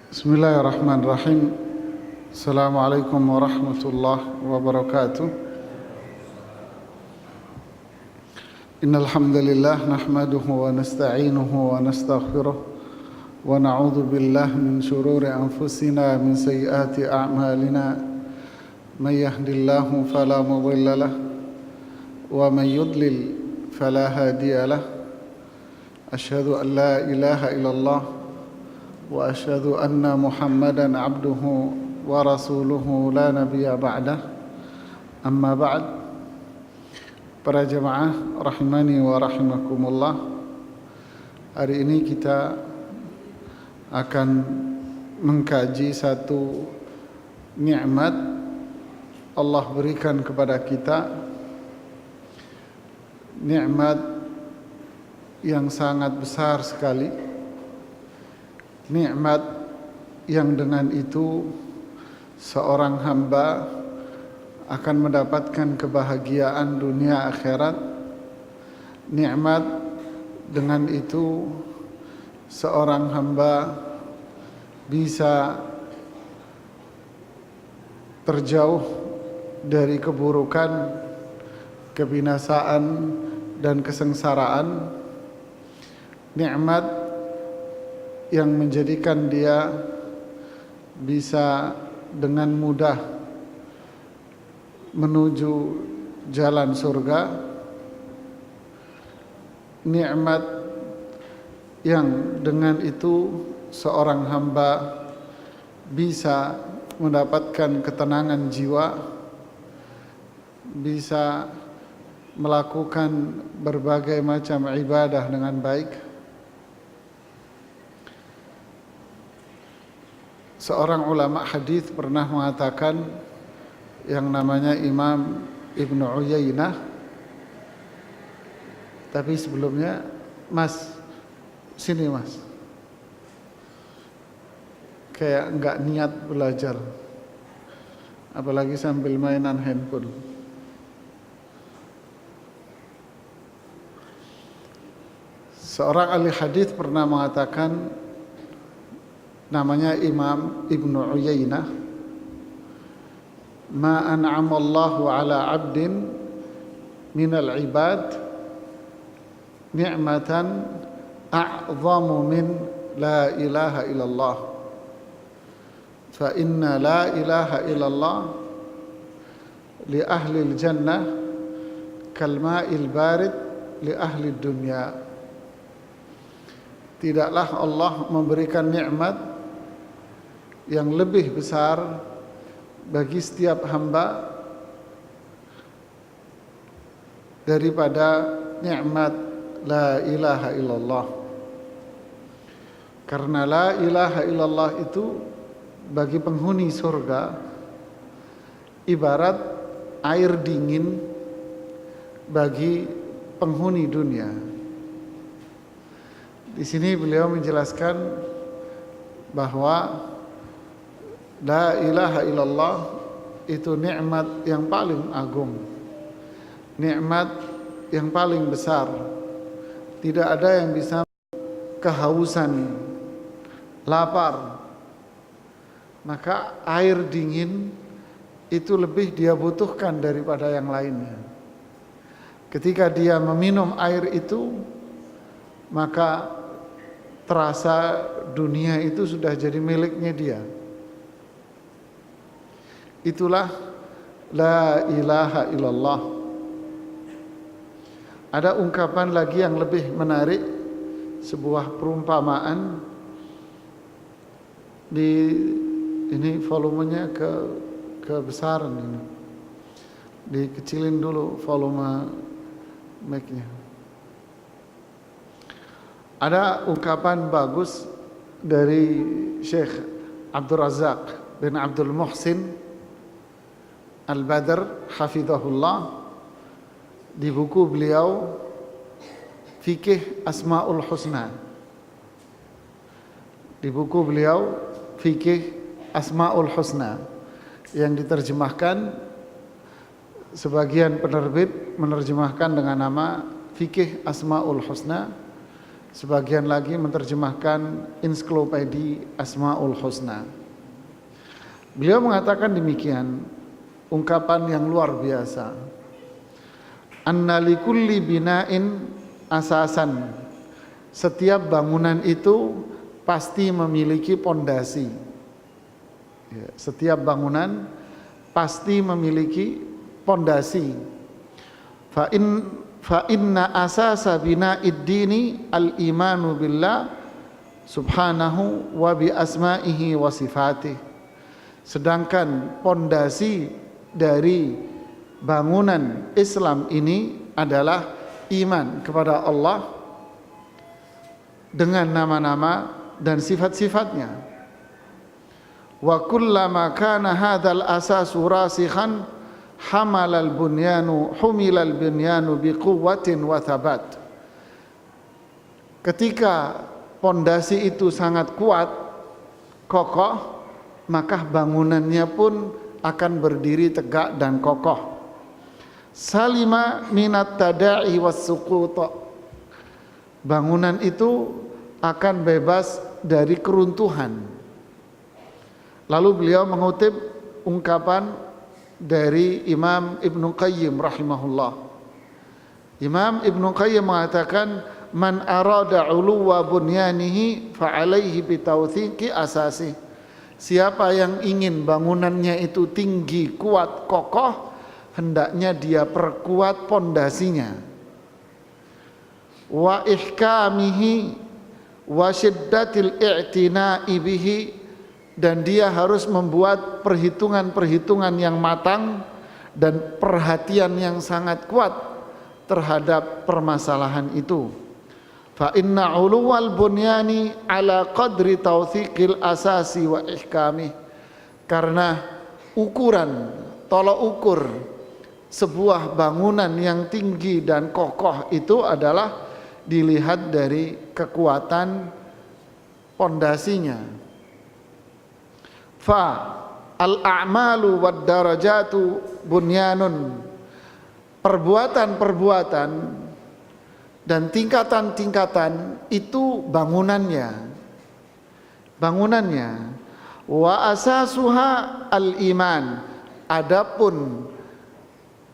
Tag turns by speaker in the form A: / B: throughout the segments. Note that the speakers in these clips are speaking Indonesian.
A: Bismillahirrahmanirrahim. Assalamualaikum warahmatullahi wabarakatuh. Innal hamdalillah nahmaduhu wa nasta'inuhu wa nastaghfiruh wa na'udzu billahi min shururi anfusina min sayyiati a'malina. May yahdihillahu fala mudilla lahu wa may yudlil fala hadiya lahu. Asyhadu an la ilaha illallah wa asyhadu anna Muhammadan abduhu wa rasuluhu la nabiyya ba'dah. Amma ba'd. Para jemaah rahimani wa rahimakumullah, hari ini kita akan mengkaji satu nikmat Allah berikan kepada kita, nikmat yang sangat besar sekali, nikmat yang dengan itu seorang hamba akan mendapatkan kebahagiaan dunia akhirat. Nikmat dengan itu seorang hamba bisa terjauh dari keburukan, kebinasaan dan kesengsaraan. Nikmat yang menjadikan dia bisa dengan mudah menuju jalan surga. Nikmat yang dengan itu seorang hamba bisa mendapatkan ketenangan jiwa, bisa melakukan berbagai macam ibadah dengan baik. Seorang ulama hadis pernah mengatakan, yang namanya Imam Ibnu Uyainah. Tapi sebelumnya, Mas, sini Mas, kayak enggak niat belajar, apalagi sambil mainan handphone. Seorang ahli hadis pernah mengatakan, namanya Imam Ibnu Uyainah, ma an'amallahu ala 'abdin minal ibad ni'matan a'zamu min la ilaha illallah, fa inna la ilaha illallah li ahli al-jannah kal ma'il barid li ahli dunya. Tidaklah Allah memberikan nikmat yang lebih besar bagi setiap hamba daripada nikmat la ilaha illallah. Karena la ilaha illallah itu bagi penghuni surga ibarat air dingin bagi penghuni dunia. Di sini beliau menjelaskan bahwa la ilaha illallah itu nikmat yang paling agung, nikmat yang paling besar. Tidak ada yang bisa kehausan, lapar, maka air dingin itu lebih dia butuhkan daripada yang lainnya. Ketika dia meminum air itu, maka terasa dunia itu sudah jadi miliknya dia. Itulah la ilaha illallah. Ada ungkapan lagi yang lebih menarik, sebuah perumpamaan. Di ini volumenya kebesaran ini. Dikecilin dulu volume mic-nya. Ada ungkapan bagus dari Syekh Abdul Razak bin Abdul Muhsin Al-Badr hafizahullah di buku beliau Fikih Asmaul Husna. Di buku beliau Fikih Asmaul Husna yang diterjemahkan, sebagian penerbit menerjemahkan dengan nama Fikih Asmaul Husna, Sebagian lagi menerjemahkan Ensiklopedia Asmaul Husna. Beliau mengatakan demikian, ungkapan yang luar biasa. Anna likulli bina'in asasan. Setiap bangunan itu pasti memiliki pondasi. Ya, setiap bangunan pasti memiliki pondasi. Fa inna asasa bina'id dini al-imanu billah subhanahu wa bi asma'ihi wa sifatih. Sedangkan pondasi dari bangunan Islam ini adalah iman kepada Allah dengan nama-nama dan sifat-sifatnya. Wa kullama kana hadzal asasu rasikhan humilal bunyanu biquwwatin wa thabat. Ketika pondasi itu sangat kuat, kokoh, maka bangunannya pun akan berdiri tegak dan kokoh. Salima minat tada'i was suqut. Bangunan itu akan bebas dari keruntuhan. Lalu beliau mengutip ungkapan dari Imam Ibnu Qayyim rahimahullah. Imam Ibnu Qayyim mengatakan, man arada uluwa bunyanihi fa alaihi bitawthiqi asasi. Siapa yang ingin bangunannya itu tinggi, kuat, kokoh, hendaknya dia perkuat pondasinya. Wa ihkamihi wa shiddatil i'tina'i bihi, dan dia harus membuat perhitungan-perhitungan yang matang dan perhatian yang sangat kuat terhadap permasalahan itu. Fa inna uluwal bunyani ala qadri tawthiqil asasi wa ihkamih. Karena ukuran, tolok ukur sebuah bangunan yang tinggi dan kokoh itu adalah dilihat dari kekuatan pondasinya. Fa al-a'malu wad darajatu bunyanun. Perbuatan-perbuatan dan tingkatan-tingkatan itu bangunannya. Wa asasuha al-iman. Adapun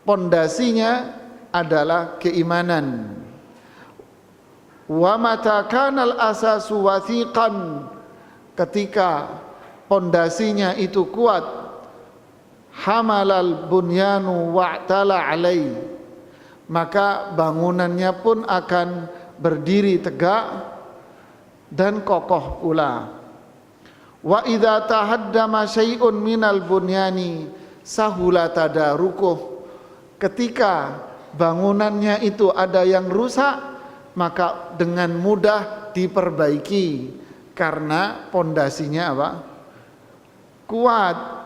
A: pondasinya adalah keimanan. Wa mata kanal asasu wathiqan, ketika pondasinya itu kuat, hamalal bunyanu wa'tala alai, maka bangunannya pun akan berdiri tegak dan kokoh pula. Wa idza tahaddama syai'un minal bunyani sahula tadarukuh. Ketika bangunannya itu ada yang rusak, maka dengan mudah diperbaiki karena pondasinya apa? Kuat.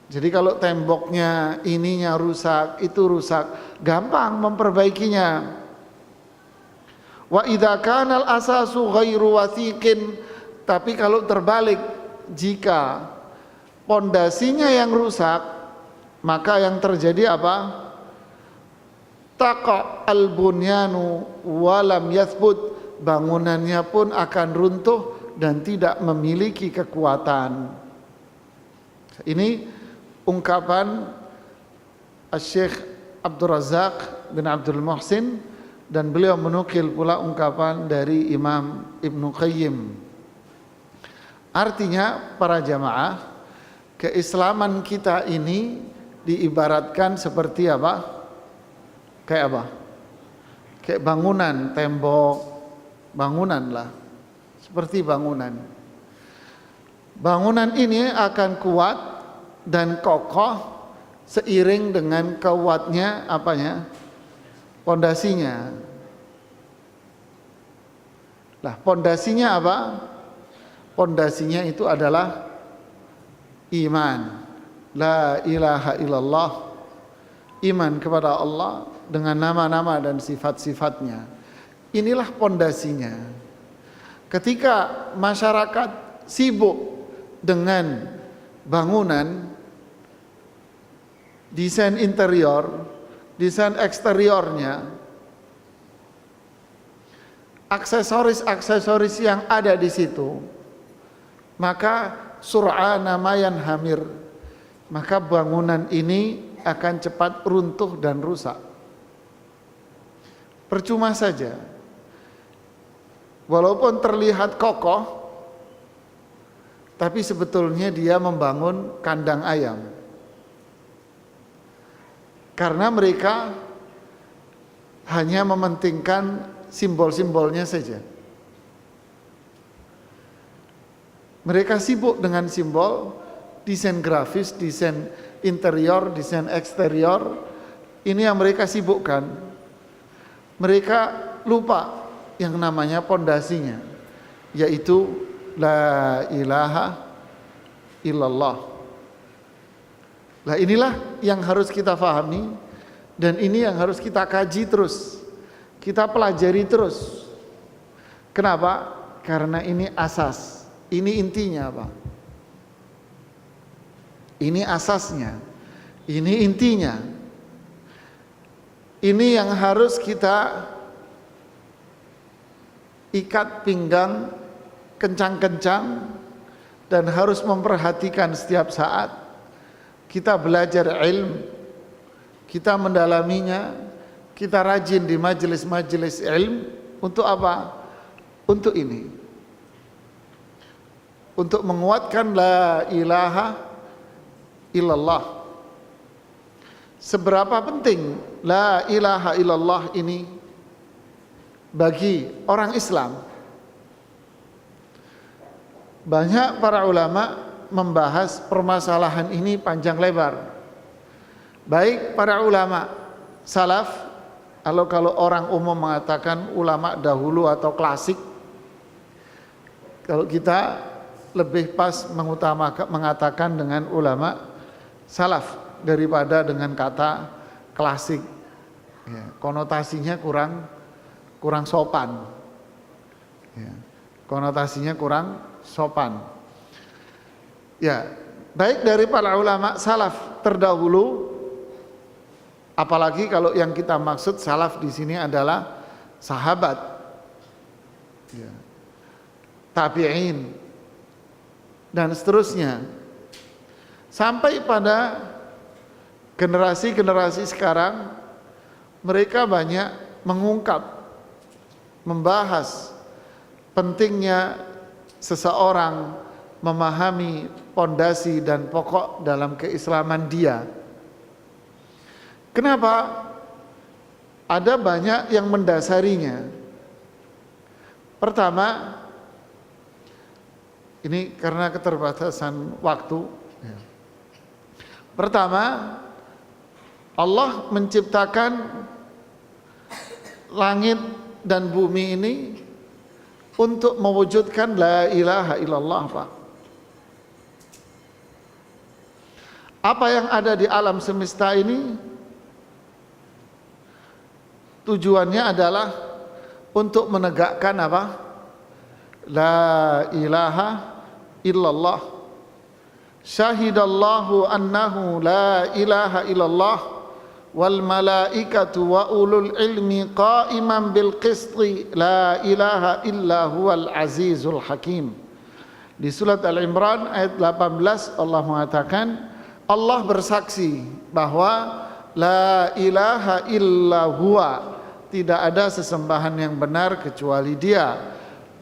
A: Jadi kalau temboknya ininya rusak, itu rusak, gampang memperbaikinya. Wa idza kana al-asasu ghairu wathiqin, tapi kalau terbalik, jika pondasinya yang rusak, maka yang terjadi apa? Taqa al-bunyanu wa lam yathbut, bangunannya pun akan runtuh dan tidak memiliki kekuatan. Ini ungkapan Syekh Abdul Razak bin Abdul Muhsin, dan beliau menukil pula ungkapan dari Imam Ibnu Qayyim. Artinya para jamaah, keislaman kita ini diibaratkan seperti apa? Kayak apa? Kayak bangunan, tembok, bangunan lah. Seperti bangunan. Bangunan ini akan kuat dan kokoh seiring dengan kuatnya apanya? Pondasinya. Lah, pondasinya apa? Pondasinya itu adalah iman. La ilaha illallah. Iman kepada Allah dengan nama-nama dan sifat-sifatnya. Inilah pondasinya. Ketika masyarakat sibuk dengan bangunan, desain interior, desain eksteriornya, aksesoris-aksesoris yang ada di situ, maka sur'ana mayan hamir, maka bangunan ini akan cepat runtuh dan rusak. Percuma saja, walaupun terlihat kokoh, tapi sebetulnya dia membangun kandang ayam. Karena mereka hanya mementingkan simbol-simbolnya saja. Mereka sibuk dengan simbol, desain grafis, desain interior, desain eksterior. Ini yang mereka sibukkan. Mereka lupa yang namanya pondasinya, yaitu la ilaha illallah. Lah inilah yang harus kita pahami, dan ini yang harus kita kaji terus, kita pelajari terus. Kenapa? Karena ini asas, ini intinya Pak. Ini asasnya, ini intinya. Ini yang harus kita ikat pinggang kencang-kencang dan harus memperhatikan setiap saat. Kita belajar ilmu, kita mendalaminya, kita rajin di majelis-majelis ilmu. Untuk apa? Untuk ini, untuk menguatkan la ilaha illallah. Seberapa penting la ilaha illallah ini bagi orang Islam? Banyak para ulama membahas permasalahan ini panjang lebar. Baik para ulama salaf, kalau orang umum mengatakan ulama dahulu atau klasik, kalau kita lebih pas mengatakan dengan ulama salaf daripada dengan kata klasik. Ya, konotasinya kurang sopan. Ya, konotasinya kurang sopan. Ya, baik dari para ulama salaf terdahulu, apalagi kalau yang kita maksud salaf di sini adalah sahabat, ya, tabi'in, dan seterusnya, sampai pada generasi-generasi sekarang. Mereka banyak mengungkap, membahas pentingnya seseorang memahami pondasi dan pokok dalam keislaman dia. Kenapa? Ada banyak yang mendasarinya. Pertama, ini karena keterbatasan waktu. Pertama, Allah menciptakan langit dan bumi ini untuk mewujudkan la ilaha illallah, Pak. Apa yang ada di alam semesta ini tujuannya adalah untuk menegakkan apa? La ilaha illallah. Syahidallahu annahu la ilaha illallah wal malaikatu wa ulul ilmi qa'iman bil qisti la ilaha illa huwal azizul hakim. Di surat Al-Imran ayat 18 Allah mengatakan, Allah bersaksi bahwa la ilaha illa huwa, tidak ada sesembahan yang benar kecuali Dia.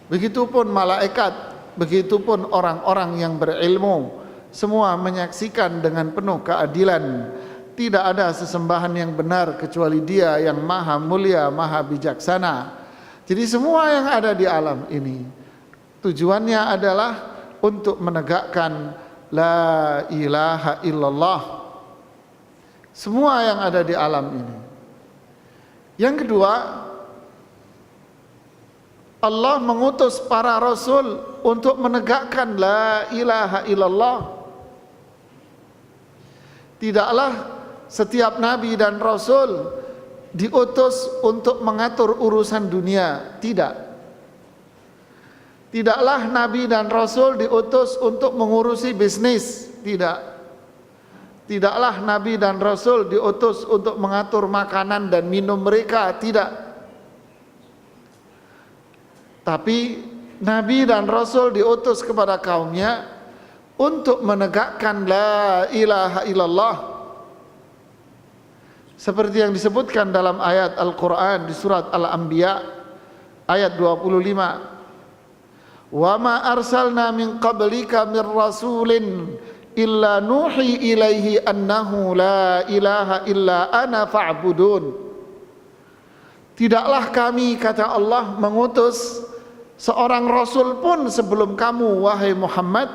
A: Begitupun malaikat, begitupun orang-orang yang berilmu, semua menyaksikan dengan penuh keadilan, tidak ada sesembahan yang benar kecuali Dia yang maha mulia, maha bijaksana. Jadi semua yang ada di alam ini tujuannya adalah untuk menegakkan la ilaha illallah. Semua yang ada di alam ini. Yang kedua, Allah mengutus para rasul untuk menegakkan la ilaha illallah. Tidaklah setiap nabi dan rasul diutus untuk mengatur urusan dunia, tidak. Tidaklah nabi dan rasul diutus untuk mengurusi bisnis, tidak. Tidaklah nabi dan rasul diutus untuk mengatur makanan dan minum mereka, tidak. Tapi Nabi dan Rasul diutus kepada kaumnya untuk menegakkan la ilaha illallah, seperti yang disebutkan dalam ayat Al-Quran di surat Al-Anbiya ayat 25. Wa ma arsalna min qablika min rasulin illa nuhi ilaihi annahu la ilaha illa ana fa'budun. Tidaklah kami, kata Allah, mengutus seorang rasul pun sebelum kamu, wahai Muhammad,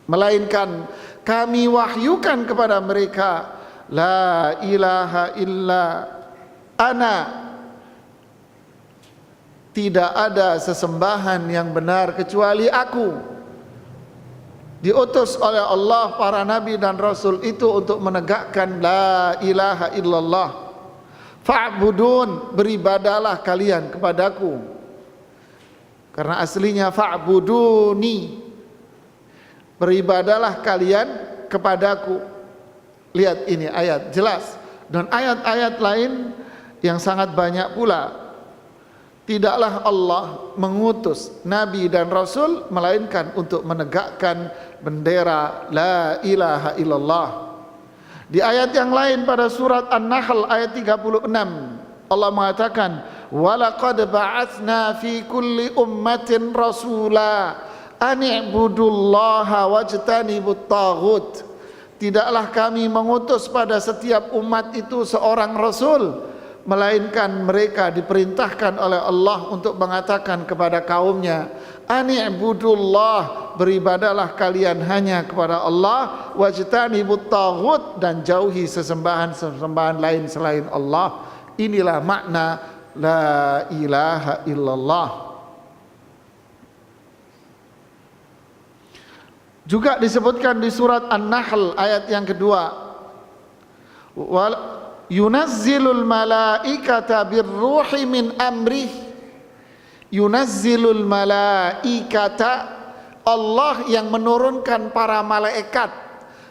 A: melainkan kami wahyukan kepada mereka la ilaha illa ana, tidak ada sesembahan yang benar kecuali aku. Diutus oleh Allah para nabi dan rasul itu untuk menegakkan la ilaha illallah. Fa'budun, beribadalah kalian kepadaku. Karena aslinya fa'buduni, beribadalah kalian kepadaku. Lihat ini ayat jelas, dan ayat-ayat lain yang sangat banyak pula. Tidaklah Allah mengutus nabi dan rasul melainkan untuk menegakkan bendera la ilaha illallah. Di ayat yang lain pada surat An-Nahl ayat 36, Allah mengatakan, "Walaqad ba'atsna fi kulli ummatin rasula an i'budullaha wajtanibut taghut." Tidaklah kami mengutus pada setiap umat itu seorang rasul, melainkan mereka diperintahkan oleh Allah untuk mengatakan kepada kaumnya, ani'budullah, beribadalah kalian hanya kepada Allah, wajtanibut taghut, dan jauhi sesembahan lain selain Allah. Inilah makna la ilaha illallah. Juga disebutkan di surat An-Nahl ayat yang kedua, yunazzilul malaikata birruhi min amrih. Yunazzilul malaikata, Allah yang menurunkan para malaikat,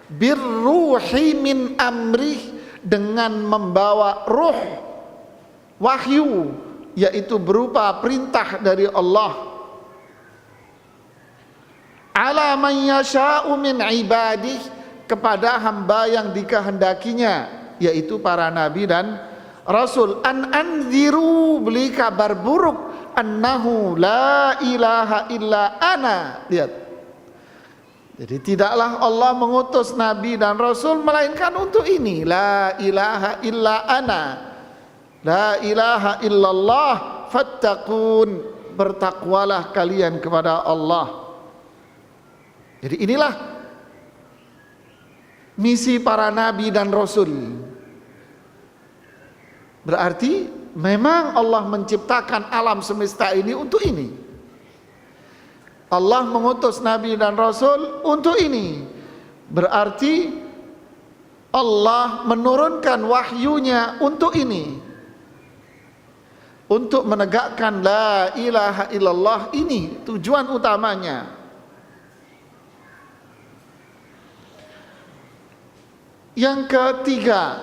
A: birruhi min amrih, dengan membawa ruh, wahyu, yaitu berupa perintah dari Allah, ala man yasha'u min ibadih, kepada hamba yang dikehendakinya, yaitu para nabi dan rasul. An anziru, beli kabar buruk, annahu la ilaha illa ana. Lihat, jadi tidaklah Allah mengutus nabi dan rasul melainkan untuk ini, la ilaha illa ana, la ilaha illallah fattaqun, bertakwalah kalian kepada Allah. Jadi inilah misi para nabi dan rasul. Berarti memang Allah menciptakan alam semesta ini untuk ini. Allah mengutus nabi dan rasul untuk ini. Berarti Allah menurunkan wahyunya untuk ini, untuk menegakkan la ilaha illallah. Ini tujuan utamanya. Yang ketiga,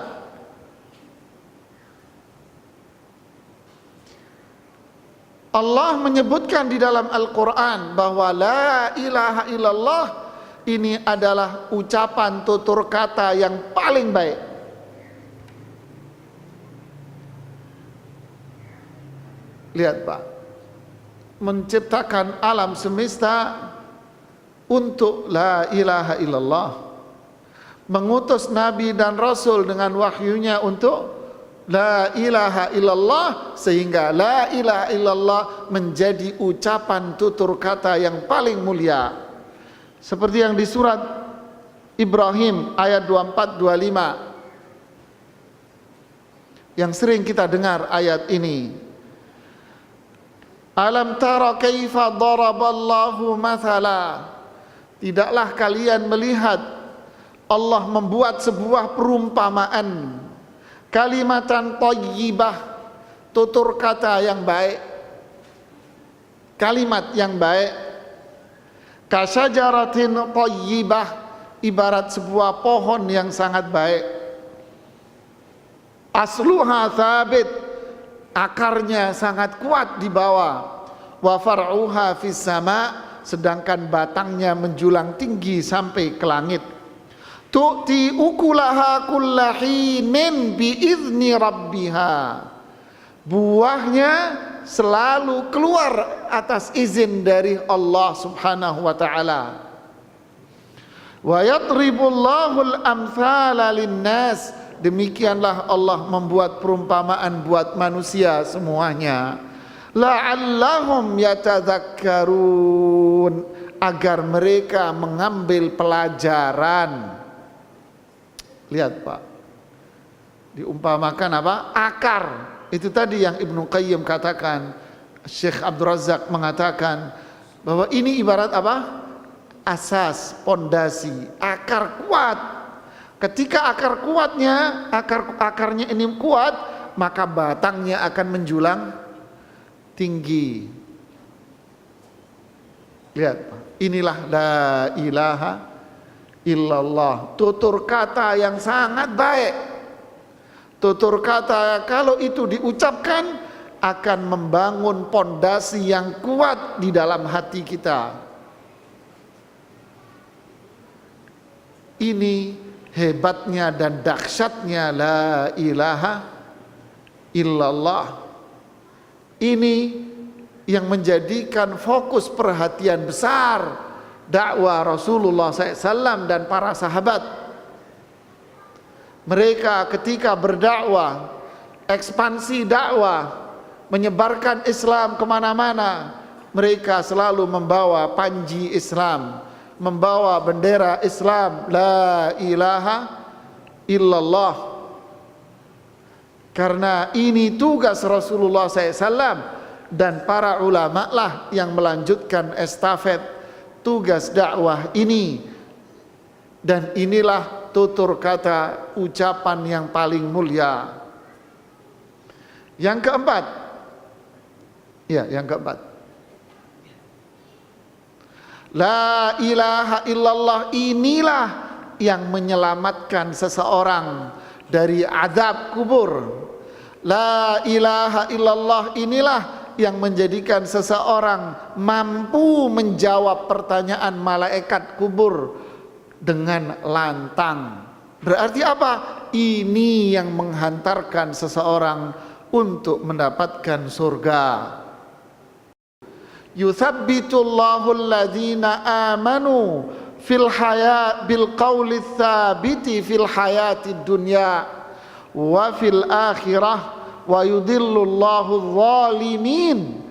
A: Allah menyebutkan di dalam Al-Quran bahwa la ilaha illallah ini adalah ucapan tutur kata yang paling baik. Lihat Pak, menciptakan alam semesta untuk la ilaha illallah, mengutus nabi dan rasul dengan wahyunya untuk la ilaha illallah, sehingga la ilaha illallah menjadi ucapan tutur kata yang paling mulia. Seperti yang di surat Ibrahim ayat 24-25 yang sering kita dengar ayat ini. Alam tara kaifa daraballahu mathala, tidaklah kalian melihat Allah membuat sebuah perumpamaan, kalimatan thayyibah, tutur kata yang baik, kalimat yang baik, kasyajaratin thayyibah, ibarat sebuah pohon yang sangat baik, asluha thabit, akarnya sangat kuat di bawah, wa far'uha fis sama, sedangkan batangnya menjulang tinggi sampai ke langit. Tu'ti ukulaha kullahinin biizni rabbiha, buahnya selalu keluar atas izin dari Allah subhanahu wa ta'ala. Wa yadribullahul amthala linnas, demikianlah Allah membuat perumpamaan buat manusia semuanya. La'allahum yatadzakkarun, agar mereka mengambil pelajaran. Lihat Pak, diumpamakan apa? Akar. Itu tadi yang Ibnu Qayyim katakan, Syekh Abdul Razak mengatakan bahwa ini ibarat apa? Asas, pondasi, akar kuat. Ketika akar kuatnya, akarnya ini kuat, maka batangnya akan menjulang tinggi. Lihat, inilah la ilaha illallah, tutur kata yang sangat baik. Tutur kata kalau itu diucapkan akan membangun pondasi yang kuat di dalam hati kita. Ini hebatnya dan dahsyatnya la ilaha illallah. Ini yang menjadikan fokus perhatian besar dakwah Rasulullah SAW dan para sahabat. Mereka ketika berdakwah, ekspansi dakwah, menyebarkan Islam kemana-mana, mereka selalu membawa panji Islam, membawa bendera Islam, la ilaha illallah. Karena ini tugas Rasulullah SAW, dan para ulama lah yang melanjutkan estafet tugas dakwah ini. Dan inilah tutur kata ucapan yang paling mulia. Yang keempat, la ilaha illallah inilah yang menyelamatkan seseorang dari azab kubur. La ilaha illallah inilah yang menjadikan seseorang mampu menjawab pertanyaan malaikat kubur dengan lantang. Berarti apa? Ini yang menghantarkan seseorang untuk mendapatkan surga. Yuthabbitullahu alladhina amanu bil qawli tsabiti fil hayatid dunya wa fil akhirah wa yudhillullahu adh-dhalimin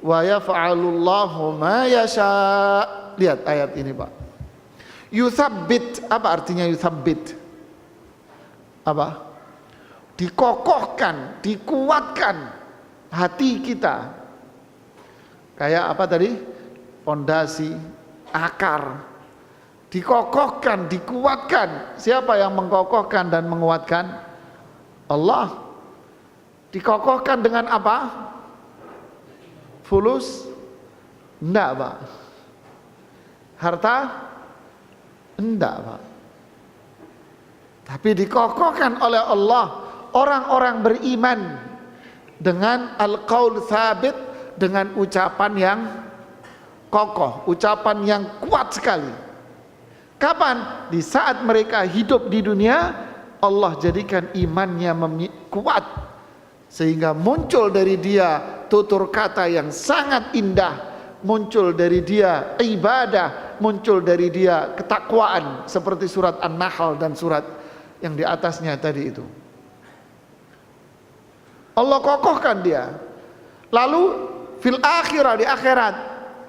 A: wa yaf'alullahu ma yasha. Lihat ayat ini Pak. Yuthabbit, apa artinya yuthabbit? Apa? Dikokohkan, dikuatkan hati kita. Kayak apa tadi? Pondasi, akar. Dikokohkan, dikuatkan. Siapa yang mengkokohkan dan menguatkan? Allah. Dikokohkan dengan apa? Fulus? Enggak Pak. Harta? Enggak Pak. Tapi dikokohkan oleh Allah orang-orang beriman dengan al-qaul tsabit, dengan ucapan yang kokoh, ucapan yang kuat sekali. Kapan? Di saat mereka hidup di dunia, Allah jadikan imannya kuat, sehingga muncul dari dia tutur kata yang sangat indah, muncul dari dia ibadah, muncul dari dia ketakwaan, seperti surat An-Nahl dan surat yang di atasnya tadi itu. Allah kokohkan dia. Lalu fil akhirah, di akhirat,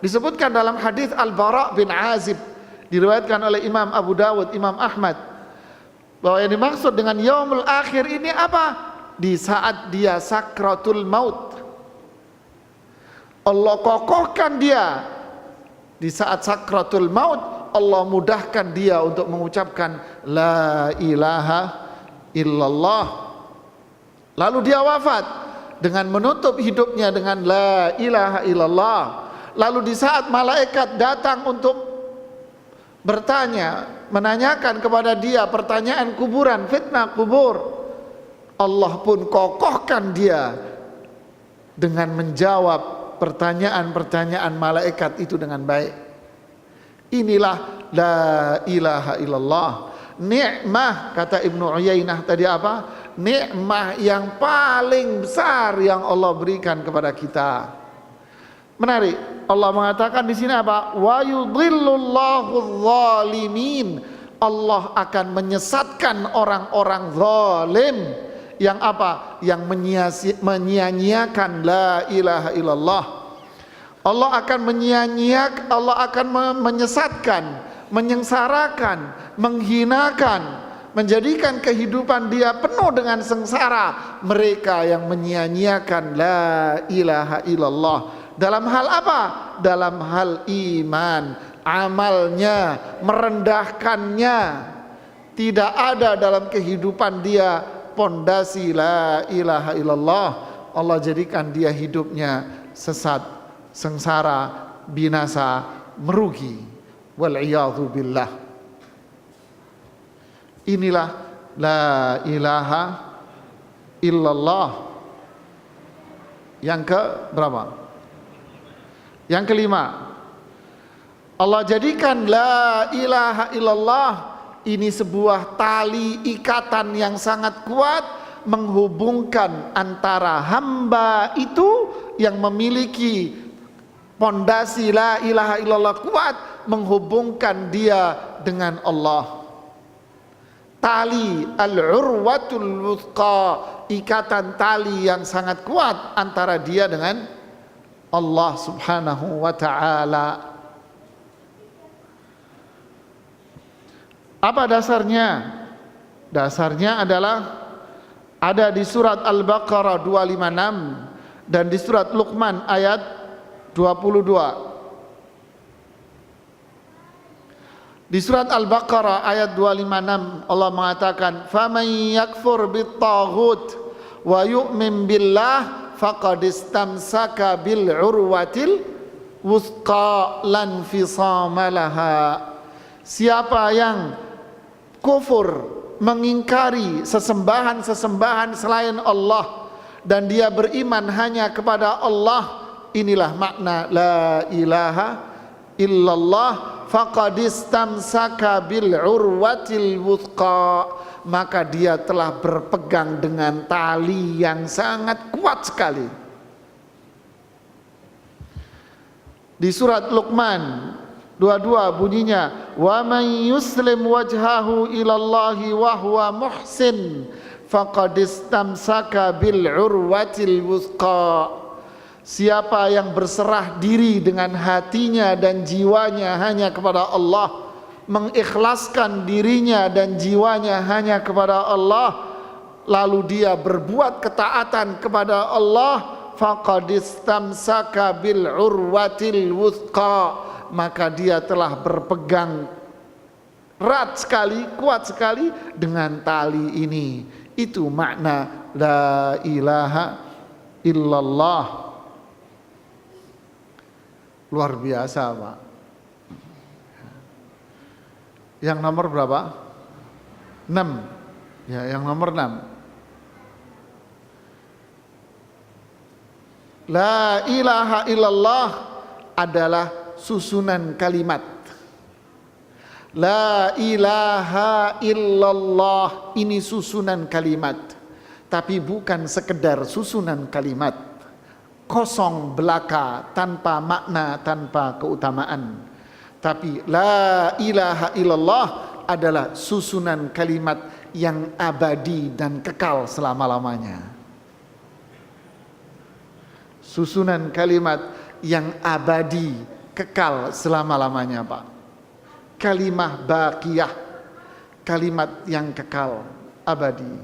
A: disebutkan dalam hadis Al-Bara bin Azib, diriwayatkan oleh Imam Abu Dawud, Imam Ahmad, bahwa yang dimaksud dengan yaumul akhir ini apa? Di saat dia sakratul maut, Allah kokohkan dia. Di saat sakratul maut, Allah mudahkan dia untuk mengucapkan la ilaha illallah. Lalu dia wafat dengan menutup hidupnya dengan la ilaha illallah. Lalu di saat malaikat datang untuk bertanya, menanyakan kepada dia pertanyaan kuburan, fitnah kubur, Allah pun kokohkan dia dengan menjawab pertanyaan-pertanyaan malaikat itu dengan baik. Inilah la ilaha illallah. Nikmah, kata Ibnu Uyainah tadi apa? Nikmah yang paling besar yang Allah berikan kepada kita. Menarik, Allah mengatakan di sini apa? Wa yudhillullahu dzalimin. Allah akan menyesatkan orang-orang zalim yang apa? Yang menyia-nyiakan la ilaha illallah. Allah akan menyia-nyiakan, Allah akan menyesatkan, menyengsarakan, menghinakan, menjadikan kehidupan dia penuh dengan sengsara mereka yang menyia-nyiakan la ilaha illallah. Dalam hal apa? Dalam hal iman, amalnya, merendahkannya. Tidak ada dalam kehidupan dia pondasi la ilaha illallah. Allah jadikan dia hidupnya sesat, sengsara, binasa, merugi. Wal'iyadhu billah. Inilah la ilaha illallah. Yang ke berapa? Yang kelima, Allah jadikan la ilaha illallah ini sebuah tali ikatan yang sangat kuat menghubungkan antara hamba itu yang memiliki pondasi la ilaha illallah kuat, menghubungkan dia dengan Allah. Tali al-urwatul wuthqa, ikatan tali yang sangat kuat antara dia dengan Allah subhanahu wa ta'ala. Apa dasarnya? Dasarnya adalah ada di surat Al-Baqarah 256 dan di surat Luqman ayat 22. Di surat Al-Baqarah ayat 256 Allah mengatakan, "Faman yakfur bit-taghut wa yu'min billah faqad istamsaka bil urwatil wuthqa lan fisama laha." Siapa yang kufur, mengingkari sesembahan-sesembahan selain Allah dan dia beriman hanya kepada Allah, inilah makna la ilaha illallah, faqad istamsaka bil urwatil wuthqa, maka dia telah berpegang dengan tali yang sangat kuat sekali. Di surat Luqman 22 bunyinya, wa man yuslim wajhahu ilallahi wa huwa muhsin faqad istamsaka bil urwatil wuthqa. Siapa yang berserah diri dengan hatinya dan jiwanya hanya kepada Allah, mengikhlaskan dirinya dan jiwanya hanya kepada Allah, lalu dia berbuat ketaatan kepada Allah, faqad istamsaka bil urwatil wuthqa, maka dia telah berpegang erat sekali, kuat sekali dengan tali ini. Itu makna la ilaha illallah. Luar biasa, Pak. Yang nomor berapa? 6. Ya, yang nomor 6. La ilaha illallah adalah susunan kalimat. La ilaha illallah ini susunan kalimat, tapi bukan sekedar susunan kalimat kosong belaka, tanpa makna, tanpa keutamaan. Tapi la ilaha illallah adalah susunan kalimat yang abadi dan kekal selama-lamanya. Susunan kalimat yang abadi, kekal selama-lamanya, Pak. Kalimah baqiyah, kalimat yang kekal, abadi.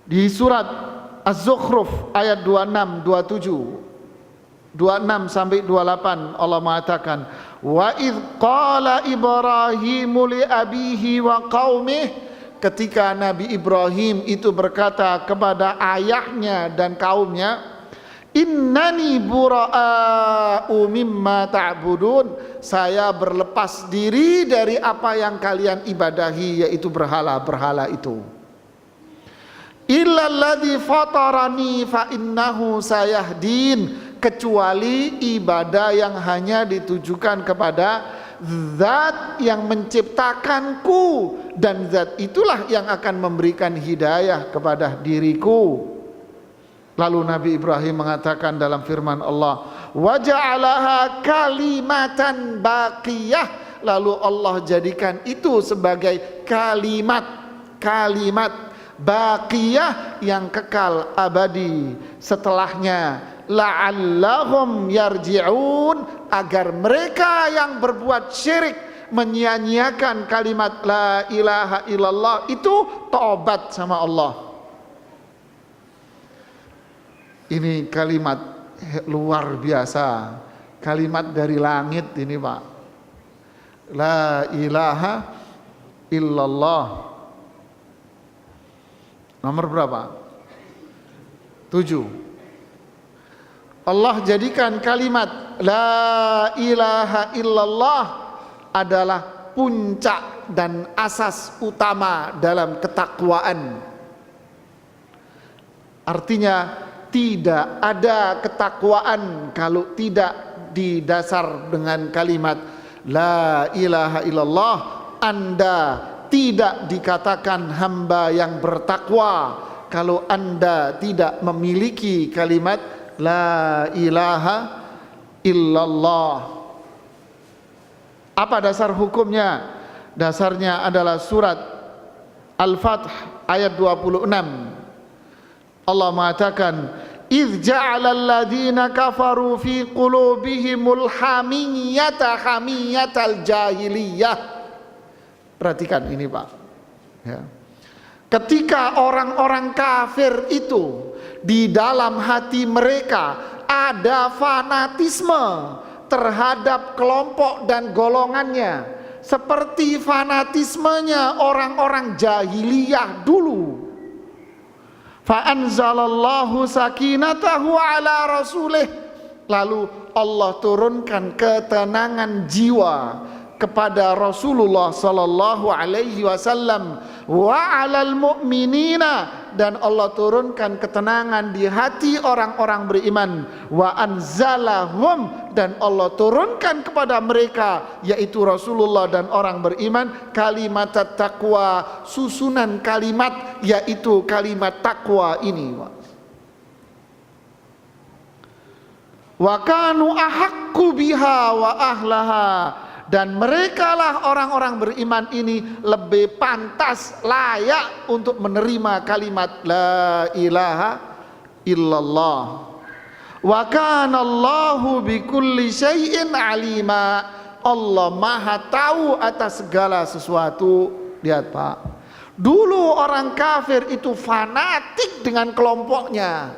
A: Di surat Az-Zukhruf ayat 26, 27, 26 sampai 28 Allah mengatakan, wa idh qala Ibrahimu li abihi wa qaumih, ketika Nabi Ibrahim itu berkata kepada ayahnya dan kaumnya, innani bura'u mimma ta'budun, saya berlepas diri dari apa yang kalian ibadahi, yaitu berhala-berhala itu. Illalladzi fatarani fa innahu sayahdin, kecuali ibadah yang hanya ditujukan kepada zat yang menciptakanku, dan zat itulah yang akan memberikan hidayah kepada diriku. Lalu Nabi Ibrahim mengatakan dalam firman Allah, wa ja'alaha kalimatan baqiyah, lalu Allah jadikan itu sebagai kalimat baqiyah yang kekal abadi setelahnya, la'allahum yarji'un, agar mereka yang berbuat syirik menyia-nyiakan kalimat la ilaha illallah itu taubat sama Allah. Ini kalimat luar biasa, kalimat dari langit ini Pak. La ilaha illallah. Nomor berapa? 7. Allah jadikan kalimat la ilaha illallah adalah puncak dan asas utama dalam ketakwaan. Artinya tidak ada ketakwaan kalau tidak didasar dengan kalimat la ilaha illallah. Anda tidak dikatakan hamba yang bertakwa kalau Anda tidak memiliki kalimat la ilaha illallah. Apa dasar hukumnya? Dasarnya adalah surat Al-Fath ayat 26. Allah mengatakan, "Idz ja'alal ladzina kafaru fi qulubihimul hamiyata hamiyatal jahiliyah." Perhatikan ini Pak ya. Ketika orang-orang kafir itu di dalam hati mereka ada fanatisme terhadap kelompok dan golongannya, seperti fanatismenya orang-orang jahiliyah dulu. Fa anzalallahu sakinatahu ala rasulih, lalu Allah turunkan ketenangan jiwa kepada Rasulullah sallallahu alaihi wasallam, wa 'alal mu'minina, dan Allah turunkan ketenangan di hati orang-orang beriman, wa anzalahum, dan Allah turunkan kepada mereka yaitu Rasulullah dan orang beriman kalimat taqwa, susunan kalimat yaitu kalimat takwa ini. Wa kanu ahaqqu biha wa ahlaha, dan merekalah orang-orang beriman ini lebih pantas, layak untuk menerima kalimat la ilaha illallah. Wa kana Allahu bikulli syai'in alima, Allah maha tahu atas segala sesuatu. Lihat Pak, dulu orang kafir itu fanatik dengan kelompoknya,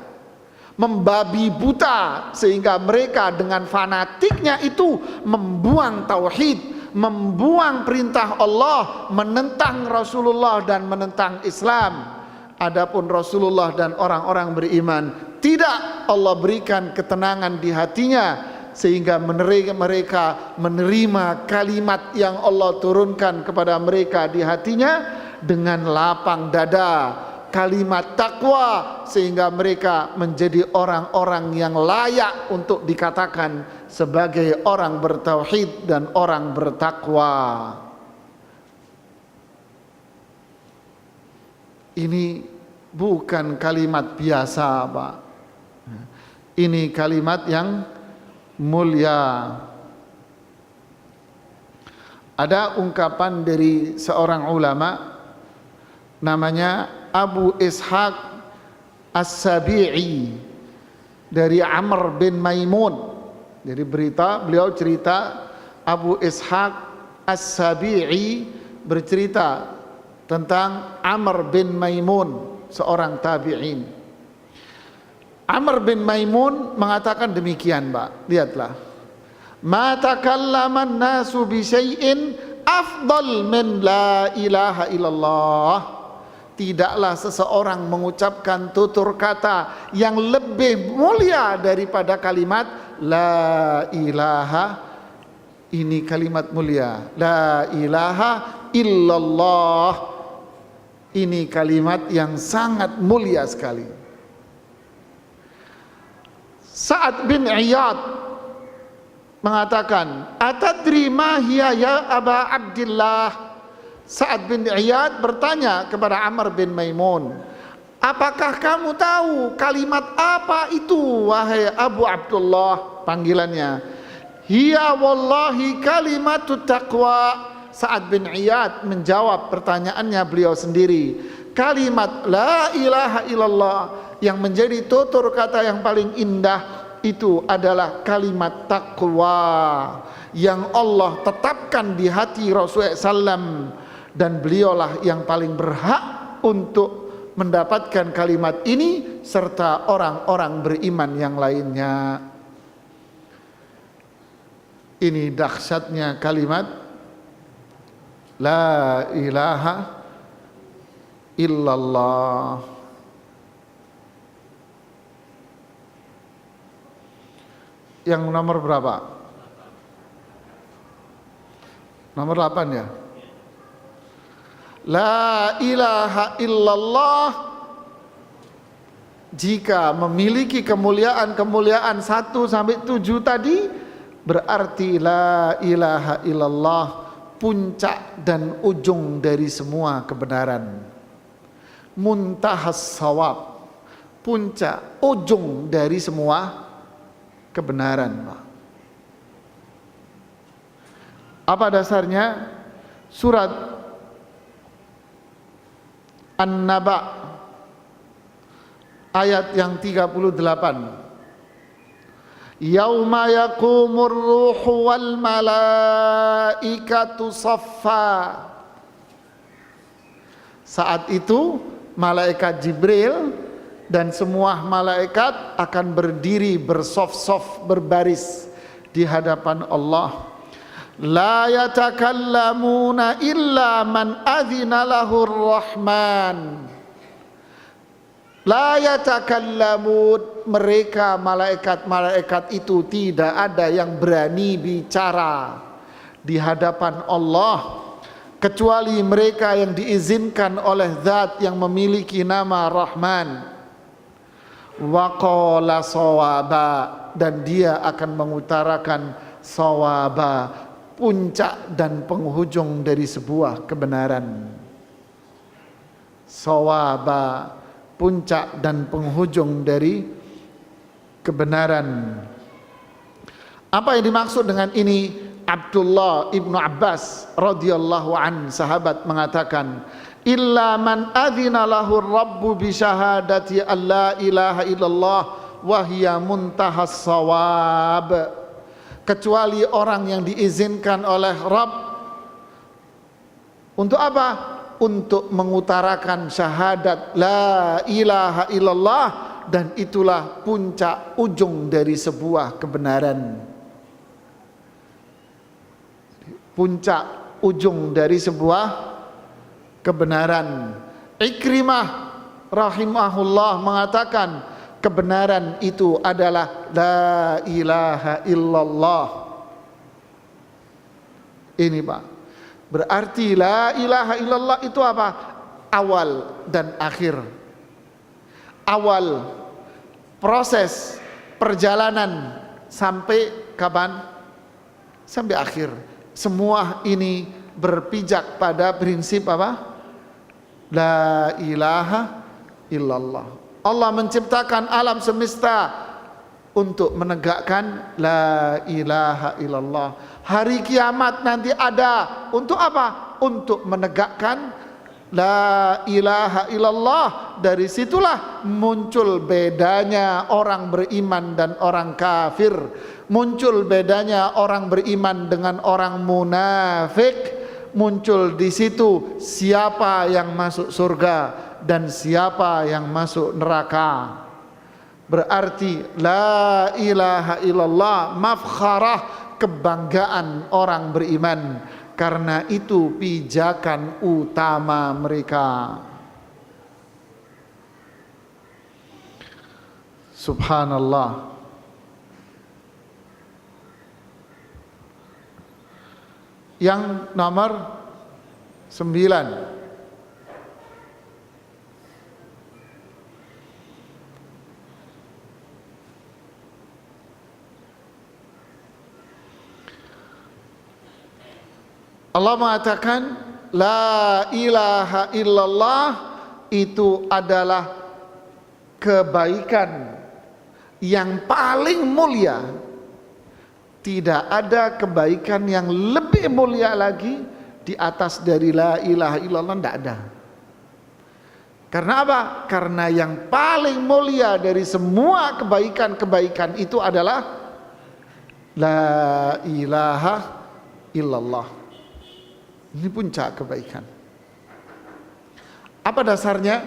A: membabi buta, sehingga mereka dengan fanatiknya itu membuang tauhid, membuang perintah Allah, menentang Rasulullah dan menentang Islam. Adapun Rasulullah dan orang-orang beriman, tidak, Allah berikan ketenangan di hatinya sehingga mereka menerima kalimat yang Allah turunkan kepada mereka di hatinya dengan lapang dada, kalimat takwa, sehingga mereka menjadi orang-orang yang layak untuk dikatakan sebagai orang bertauhid dan orang bertakwa. Ini bukan kalimat biasa Pak, ini kalimat yang mulia. Ada ungkapan dari seorang ulama namanya Abu Ishaq As-Sabi'i dari Amr bin Maimun. Jadi beliau cerita, Abu Ishaq As-Sabi'i bercerita tentang Amr bin Maimun, seorang tabi'in. Amr bin Maimun mengatakan demikian Pak, lihatlah. Ma takallaman nasu bi syai'in afdal min la ilaha illallah. Tidaklah seseorang mengucapkan tutur kata yang lebih mulia daripada kalimat la ilaha. Ini kalimat mulia, la ilaha illallah. Ini kalimat yang sangat mulia sekali. Sa'ad bin Iyad mengatakan, "Atadri ma hiya ya Aba Abdillah?" Sa'ad bin Iyad bertanya kepada Amr bin Maimun, "Apakah kamu tahu kalimat apa itu wahai Abu Abdullah?" Panggilannya, "Hiya wallahi kalimatut taqwa." Sa'ad bin Iyad menjawab pertanyaannya beliau sendiri, kalimat la ilaha illallah yang menjadi tutur kata yang paling indah itu adalah kalimat taqwa yang Allah tetapkan di hati Rasulullah SAW, dan beliaulah yang paling berhak untuk mendapatkan kalimat ini serta orang-orang beriman yang lainnya. Ini dahsyatnya kalimat la ilaha illallah. Yang nomor berapa? Nomor 8 ya. La ilaha illallah jika memiliki kemuliaan 1 sampai 7 tadi, berarti la ilaha illallah puncak dan ujung dari semua kebenaran. Muntahas shawab, puncak ujung dari semua kebenaran. Apa dasarnya? Surat An-Naba ayat yang 38. Yauma yaqumur ruhu wal malaikatu saffa. Saat itu malaikat Jibril dan semua malaikat akan berdiri bersaf-saf, berbaris di hadapan Allah. La yatakallamuna illa man adzina lahur rahman. La yatakallamun, mereka malaikat-malaikat itu tidak ada yang berani bicara di hadapan Allah kecuali mereka yang diizinkan oleh zat yang memiliki nama Rahman. Wa qala sawaba, dan dia akan mengutarakan sawaba, puncak dan penghujung dari sebuah kebenaran. Sawaba, puncak dan penghujung dari kebenaran. Apa yang dimaksud dengan ini? Abdullah ibnu Abbas radhiyallahu an, sahabat, mengatakan, illa man adzina lahu rabbu bi syahadati alla ilaha illallah wa hiya muntahas shawab. Kecuali orang yang diizinkan oleh Rabb untuk apa? Untuk mengutarakan syahadat la ilaha illallah, dan itulah puncak ujung dari sebuah kebenaran. Puncak ujung dari sebuah kebenaran. Ikrimah rahimahullah mengatakan kebenaran itu adalah la ilaha illallah. Ini Pak, berarti la ilaha illallah itu apa? Awal dan akhir. Awal proses perjalanan sampai kapan? Sampai akhir. Semua ini berpijak pada prinsip apa? La ilaha illallah. Allah menciptakan alam semesta untuk menegakkan la ilaha illallah. Hari kiamat nanti ada untuk apa? Untuk menegakkan la ilaha illallah. Dari situlah muncul bedanya orang beriman dan orang kafir. Muncul bedanya orang beriman dengan orang munafik. Muncul di situ siapa yang masuk surga dan siapa yang masuk neraka. Berarti la ilaha illallah mafkharah, kebanggaan orang beriman, karena itu pijakan utama mereka. Subhanallah. Yang nomor 9, Allah mengatakan la ilaha illallah itu adalah kebaikan yang paling mulia. Tidak ada kebaikan yang lebih mulia lagi di atas dari la ilaha illallah, tidak ada. Karena apa? Karena yang paling mulia dari semua kebaikan-kebaikan itu adalah la ilaha illallah. Ini puncak kebaikan. Apa dasarnya?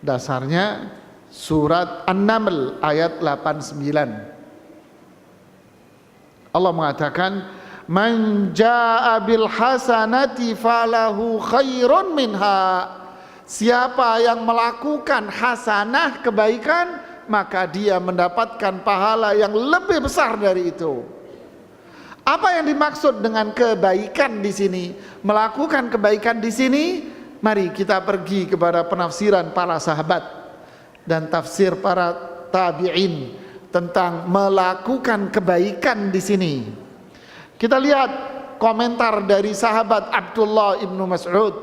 A: Dasarnya surat An-Naml ayat 89. Allah mengatakan, "Man jaa'a bil hasanati falahu khairun minha." Siapa yang melakukan hasanah kebaikan, maka dia mendapatkan pahala yang lebih besar dari itu. Apa yang dimaksud dengan kebaikan di sini? Melakukan kebaikan di sini, mari kita pergi kepada penafsiran para sahabat dan tafsir para tabi'in tentang melakukan kebaikan di sini. Kita lihat komentar dari sahabat Abdullah ibnu Mas'ud,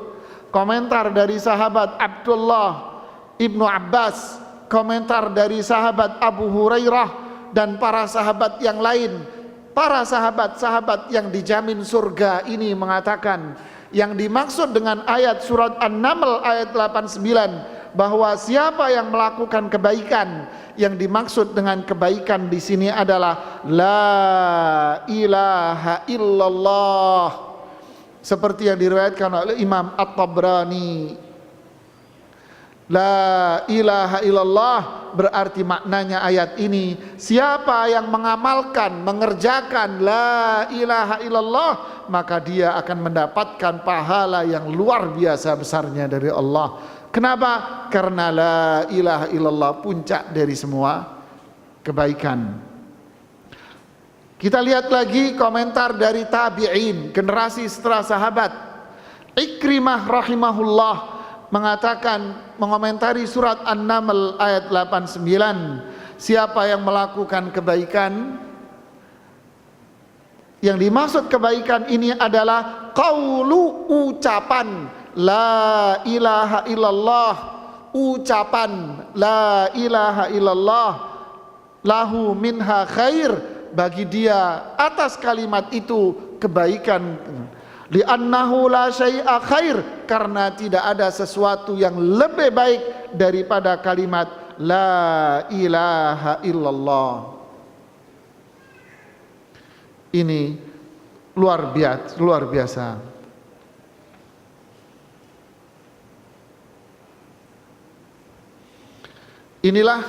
A: komentar dari sahabat Abdullah ibnu Abbas, komentar dari sahabat Abu Hurairah dan para sahabat yang lain. Para sahabat-sahabat yang dijamin surga ini mengatakan, yang dimaksud dengan ayat surat An-Naml ayat 89 bahwa siapa yang melakukan kebaikan, yang dimaksud dengan kebaikan di sini adalah la ilaha illallah, seperti yang diriwayatkan oleh Imam At-Tabrani. La ilaha illallah berarti maknanya ayat ini, siapa yang mengamalkan, mengerjakan la ilaha illallah, maka dia akan mendapatkan pahala yang luar biasa besarnya dari Allah. Kenapa? Karena la ilaha illallah puncak dari semua kebaikan. Kita lihat lagi komentar dari tabi'in, generasi setelah sahabat. Ikrimah rahimahullah mengatakan, mengomentari surat An-Naml ayat 89, siapa yang melakukan kebaikan, yang dimaksud kebaikan ini adalah qaulu, ucapan la ilaha illallah, ucapan la ilaha illallah, lahu minha khair, bagi dia atas kalimat itu kebaikan. Li'annahu la syai'a khair, karena tidak ada sesuatu yang lebih baik daripada kalimat la ilaha illallah. Ini luar biasa. Inilah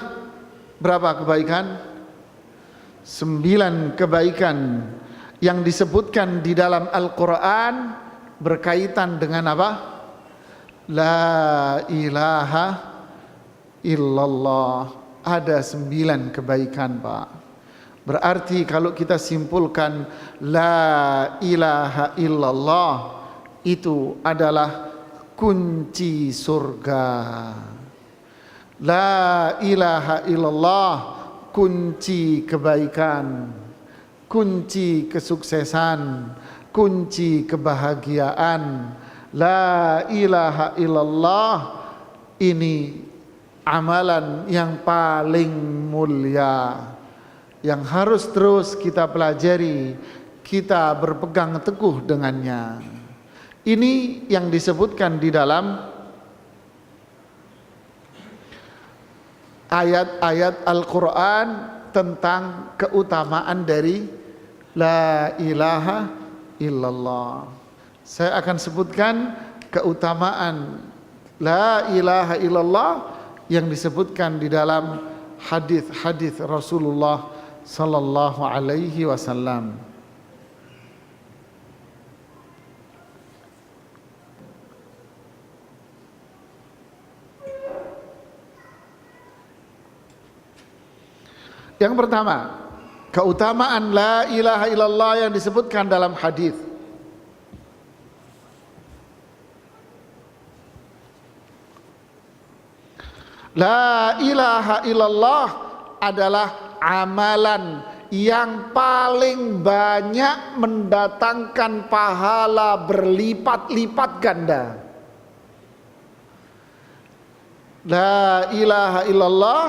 A: berapa kebaikan? 9 kebaikan yang disebutkan di dalam Al-Quran berkaitan dengan apa? La ilaha illallah. Ada 9 kebaikan, Pak. Berarti kalau kita simpulkan la ilaha illallah itu adalah kunci surga. La ilaha illallah kunci kebaikan, kunci kesuksesan, kunci kebahagiaan. La ilaha illallah ini amalan yang paling mulia, yang harus terus kita pelajari, kita berpegang teguh dengannya. Ini yang disebutkan di dalam ayat-ayat Al-Quran tentang keutamaan dari la ilaha illallah. Saya akan sebutkan keutamaan la ilaha illallah yang disebutkan di dalam hadis-hadis Rasulullah sallallahu alaihi wasallam. Yang pertama, keutamaan la ilaha illallah yang disebutkan dalam hadis. La ilaha illallah adalah amalan yang paling banyak mendatangkan pahala berlipat-lipat ganda. La ilaha illallah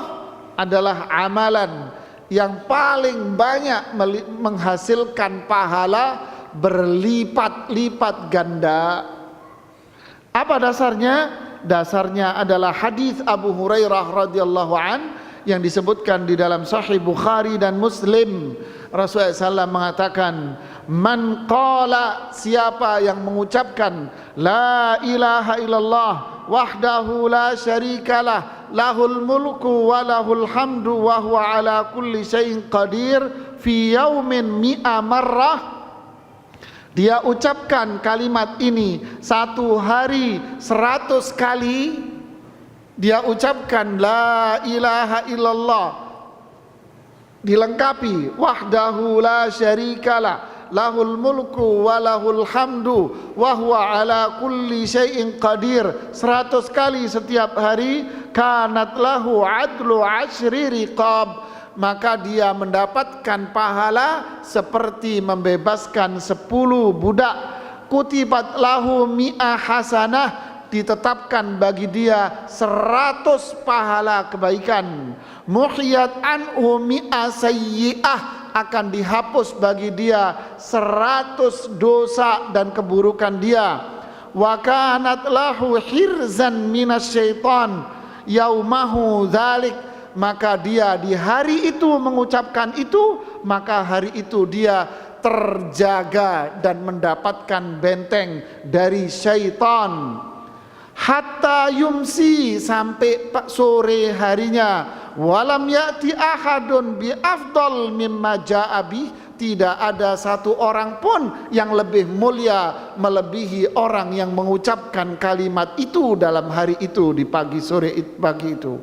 A: adalah amalan yang paling banyak menghasilkan pahala berlipat-lipat ganda. Apa dasarnya? Dasarnya adalah hadis Abu Hurairah radhiyallahu an yang disebutkan di dalam Sahih Bukhari dan Muslim. Rasulullah SAW mengatakan, man qala, siapa yang mengucapkan la ilaha illallah wahdahu la syarikalah lahul mulku wa lahul hamdu wa huwa ala kulli syai'in qadir fi yaumin mi'a marrah. Dia ucapkan kalimat ini satu hari 100 kali. Dia ucapkan la ilaha illallah, dilengkapi wahdahu la syarikalah lahul mulku wa lahul hamdu wa huwa ala kulli syai'in qadir 100 kali setiap hari. Kanat lahu adlu asyri riqab, maka dia mendapatkan pahala seperti membebaskan 10 budak. Kutibat lahu mi'ah hasanah, ditetapkan bagi dia 100 pahala kebaikan. Muhiyat anhu mi'ah sayyi'ah, akan dihapus bagi dia 100 dosa dan keburukan dia. Wa kanat lahu hirzan minasyaitan yaumahu dzalik, maka dia di hari itu mengucapkan itu, maka hari itu dia terjaga dan mendapatkan benteng dari syaitan. Hatta yumsi, sampai sore harinya. Walam ya'ti ahadun bi afdal mimma ja'a bih, tidak ada satu orang pun yang lebih mulia melebihi orang yang mengucapkan kalimat itu dalam hari itu, di pagi sore pagi itu.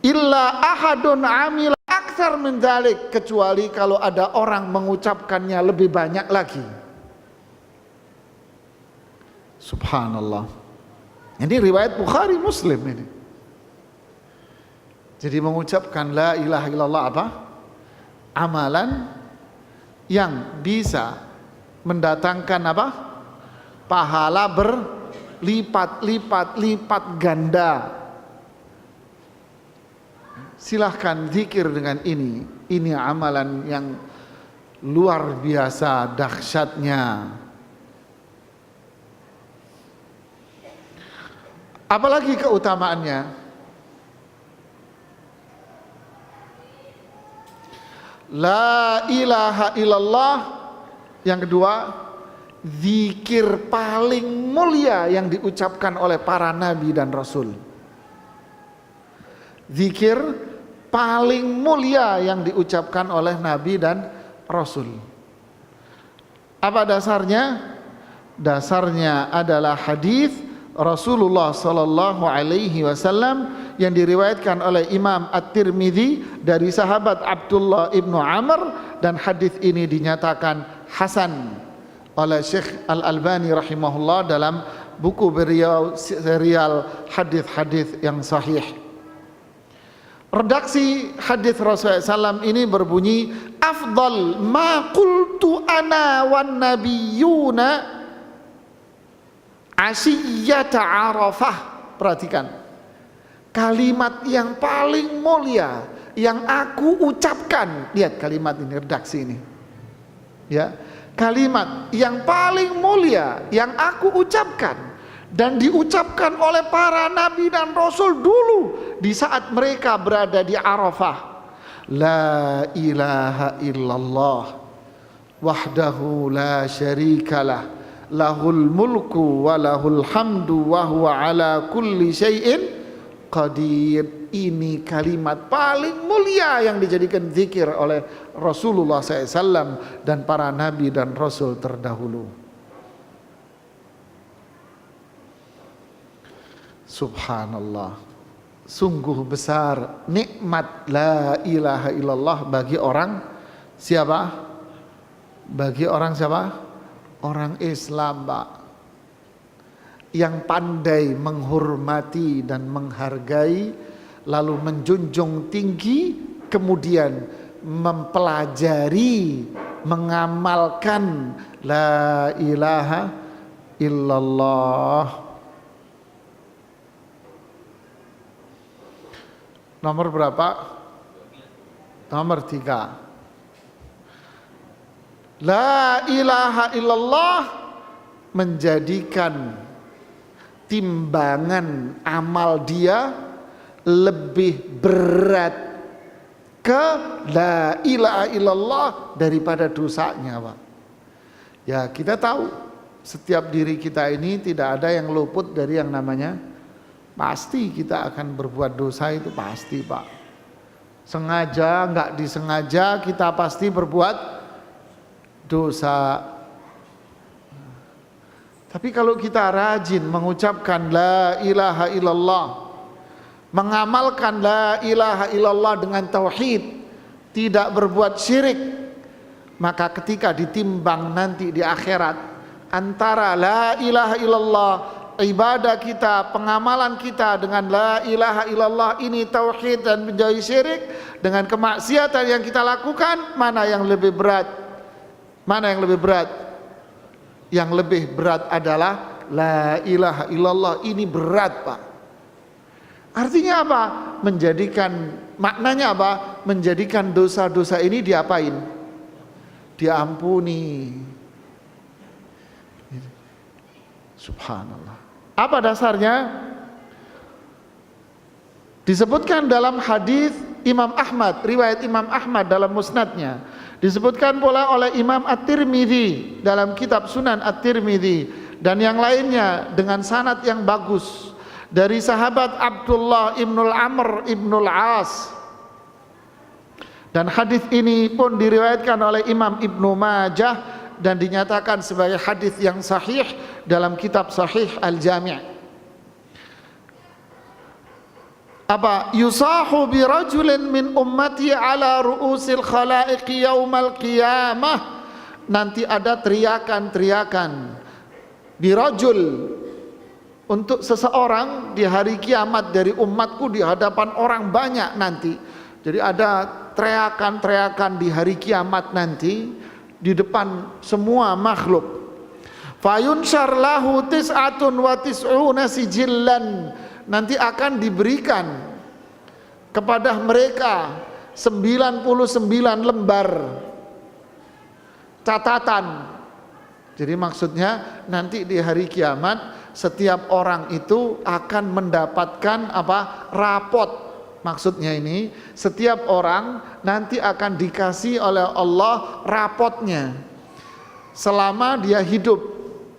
A: Illa ahadun amila aktsar min dzalik, kecuali kalau ada orang mengucapkannya lebih banyak lagi. Subhanallah. Ini riwayat Bukhari Muslim ini. Jadi mengucapkan la ilaha illallah apa? Amalan yang bisa mendatangkan apa? Pahala berlipat-lipat ganda. Silahkan zikir dengan ini. Ini amalan yang luar biasa dahsyatnya. Apalagi keutamaannya? La ilaha illallah. Yang kedua, zikir paling mulia yang diucapkan oleh para nabi dan rasul. Zikir paling mulia yang diucapkan oleh nabi dan rasul. Apa dasarnya? Dasarnya adalah hadis Rasulullah sallallahu alaihi wasallam yang diriwayatkan oleh Imam At-Tirmidzi dari sahabat Abdullah ibnu Amr, dan hadis ini dinyatakan hasan oleh Syekh Al-Albani rahimahullah dalam buku beliau serial hadis-hadis yang sahih. Redaksi hadis Rasulullah SAW ini berbunyi, afdal ma qultu ana wan nabiyuna asyiyata Arafah. Perhatikan, kalimat yang paling mulia yang aku ucapkan. Lihat kalimat ini, redaksi ini ya. Kalimat yang paling mulia yang aku ucapkan dan diucapkan oleh para nabi dan rasul dulu di saat mereka berada di Arafah. La ilaha illallah wahdahu la syarikalah lahul mulku wa lahul hamdu wa huwa ala kulli syai'in qadir. Ini kalimat paling mulia yang dijadikan zikir oleh Rasulullah SAW dan para nabi dan rasul terdahulu. Subhanallah, sungguh besar nikmat la ilaha illallah bagi orang siapa? Bagi orang siapa? Orang Islam, Pak, yang pandai menghormati dan menghargai, lalu menjunjung tinggi, kemudian mempelajari, mengamalkan la ilaha illallah. Nomor berapa? Nomor 3. La ilaha illallah menjadikan timbangan amal dia lebih berat ke la ilaha illallah daripada dosanya, Pak. Ya, kita tahu setiap diri kita ini tidak ada yang luput dari yang namanya pasti kita akan berbuat dosa, itu pasti, Pak. Sengaja nggak disengaja kita pasti berbuat dosa. Tapi kalau kita rajin mengucapkan la ilaha illallah, mengamalkan la ilaha illallah dengan tauhid, tidak berbuat syirik, maka ketika ditimbang nanti di akhirat antara la ilaha illallah, ibadah kita, pengamalan kita dengan la ilaha illallah ini tauhid dan menjauhi syirik, dengan kemaksiatan yang kita lakukan, mana yang lebih berat? Mana yang lebih berat? Yang lebih berat adalah la ilaha illallah, ini berat, Pak. Artinya apa? Maknanya apa? Menjadikan dosa-dosa ini diapain? Diampuni. Subhanallah. Apa dasarnya? Disebutkan dalam hadis Imam Ahmad, riwayat Imam Ahmad dalam musnadnya. Disebutkan pula oleh Imam At-Tirmidzi dalam kitab Sunan At-Tirmidzi dan yang lainnya dengan sanad yang bagus dari sahabat Abdullah ibnul Amr ibnul As. Dan hadis ini pun diriwayatkan oleh Imam Ibnu Majah dan dinyatakan sebagai hadis yang sahih dalam kitab Sahih Al-Jami'. Apa? Yusahu bi rajulin min ummati ala ru'usil khalaiq yaumal qiyamah. Nanti ada teriakan-teriakan birajul, untuk seseorang di hari kiamat dari umatku di hadapan orang banyak nanti. Jadi ada teriakan-teriakan di hari kiamat nanti di depan semua makhluk. Fayunshar lahu tis'atun wa tis'una sijillan. Nanti akan diberikan kepada mereka 99 lembar catatan. Jadi maksudnya nanti di hari kiamat setiap orang itu akan mendapatkan apa? Rapot. Maksudnya ini setiap orang nanti akan dikasih oleh Allah rapotnya selama dia hidup,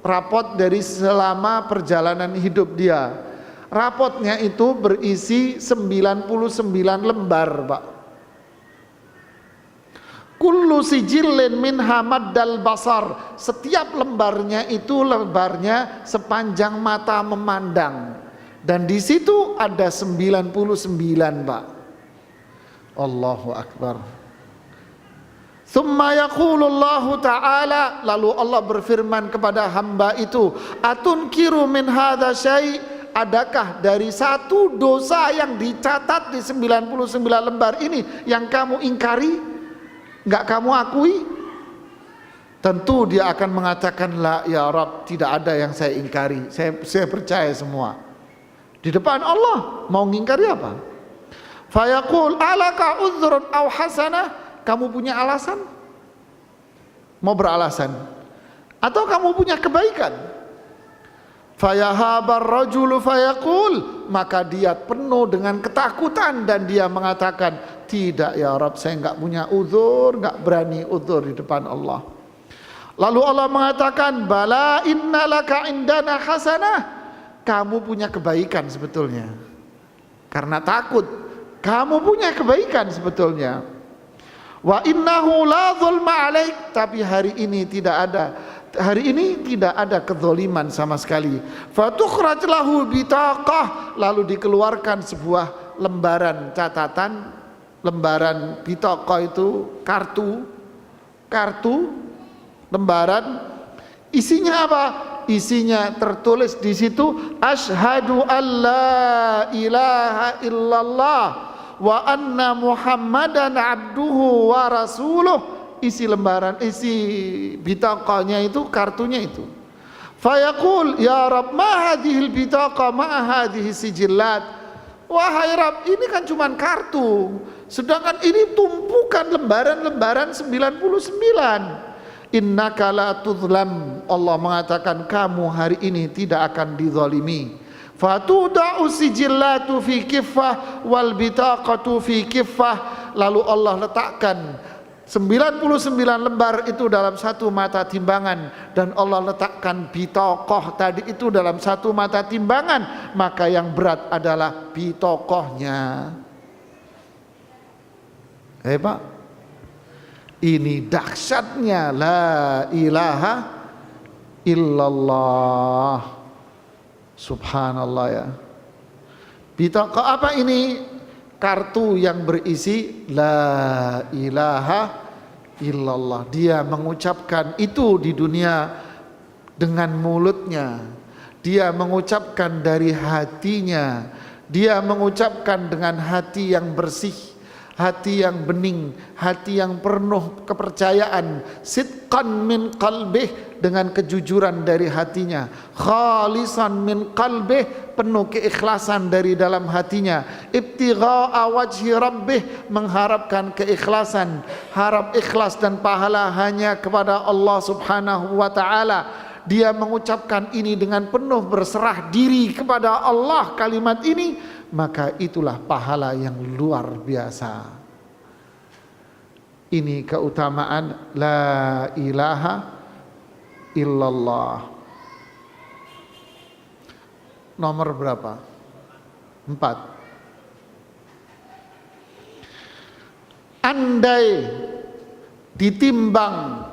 A: rapot dari selama perjalanan hidup dia. Rapotnya itu berisi 99 lembar, Pak. Kullu sijillin min hamaddal basar. Setiap lembarnya itu lebarnya sepanjang mata memandang. Dan di situ ada 99, Pak. Allahu Akbar. Tsumma yaqulullahu ta'ala, lalu Allah berfirman kepada hamba itu, atunkiru min hadza syai'. Adakah dari satu dosa yang dicatat di 99 lembar ini yang kamu ingkari, enggak kamu akui? Tentu dia akan mengatakan, la ya Rabb, tidak ada yang saya ingkari, saya percaya semua. Di depan Allah mau ngingkari apa? Fayaqul alaka uzrun aw hasanah. Kamu punya alasan? Mau beralasan? Atau kamu punya kebaikan? Fayahabar rajulu fayaqul, maka dia penuh dengan ketakutan dan dia mengatakan, tidak ya Rabb, saya enggak punya uzur, enggak berani uzur di depan Allah. Lalu Allah mengatakan, bala innalaka indana hasanah. Kamu punya kebaikan sebetulnya. Karena takut, kamu punya kebaikan sebetulnya. Wa innahu la zulma alaik, tapi hari ini tidak ada kezaliman sama sekali. Fatukhraj lahu bitaqah, lalu dikeluarkan sebuah lembaran catatan, lembaran bitaqah itu kartu lembaran. Isinya apa? Isinya tertulis di situ, asyhadu alla ilaha illallah wa anna Muhammadan abduhu wa rasuluh. Isi lembaran, isi bitaqahnya itu, kartunya itu. Fayaqul ya Rabb ma hadhil bitaqa ma hadhihi sijillat. Wahai Rabb, ini kan cuman kartu, sedangkan ini tumpukan lembaran-lembaran 99. Innaka la tudlam. Allah mengatakan kamu hari ini tidak akan dizalimi. Fatuda'u sijillatu fi kiffah wal bitaqatu fi kiffah. Lalu Allah letakkan 99 lembar itu dalam satu mata timbangan, dan Allah letakkan bitaqah tadi itu dalam satu mata timbangan, maka yang berat adalah bitaqahnya. Pak, ini dahsyatnya la ilaha illallah. Subhanallah ya. Bitaqah apa ini? Kartu yang berisi la ilaha illallah. Dia mengucapkan itu di dunia dengan mulutnya, dia mengucapkan dari hatinya, dia mengucapkan dengan hati yang bersih, hati yang bening, hati yang penuh kepercayaan, sidqan min qalbih, dengan kejujuran dari hatinya, khalisan min qalbih, penuh keikhlasan dari dalam hatinya, ibtigha'a wajhi rabbih, mengharapkan keikhlasan, harap ikhlas dan pahala hanya kepada Allah Subhanahu wa taala. Dia mengucapkan ini dengan penuh berserah diri kepada Allah, kalimat ini, maka itulah pahala yang luar biasa. Ini keutamaan la ilaha illallah. Nomor berapa? 4. Andai ditimbang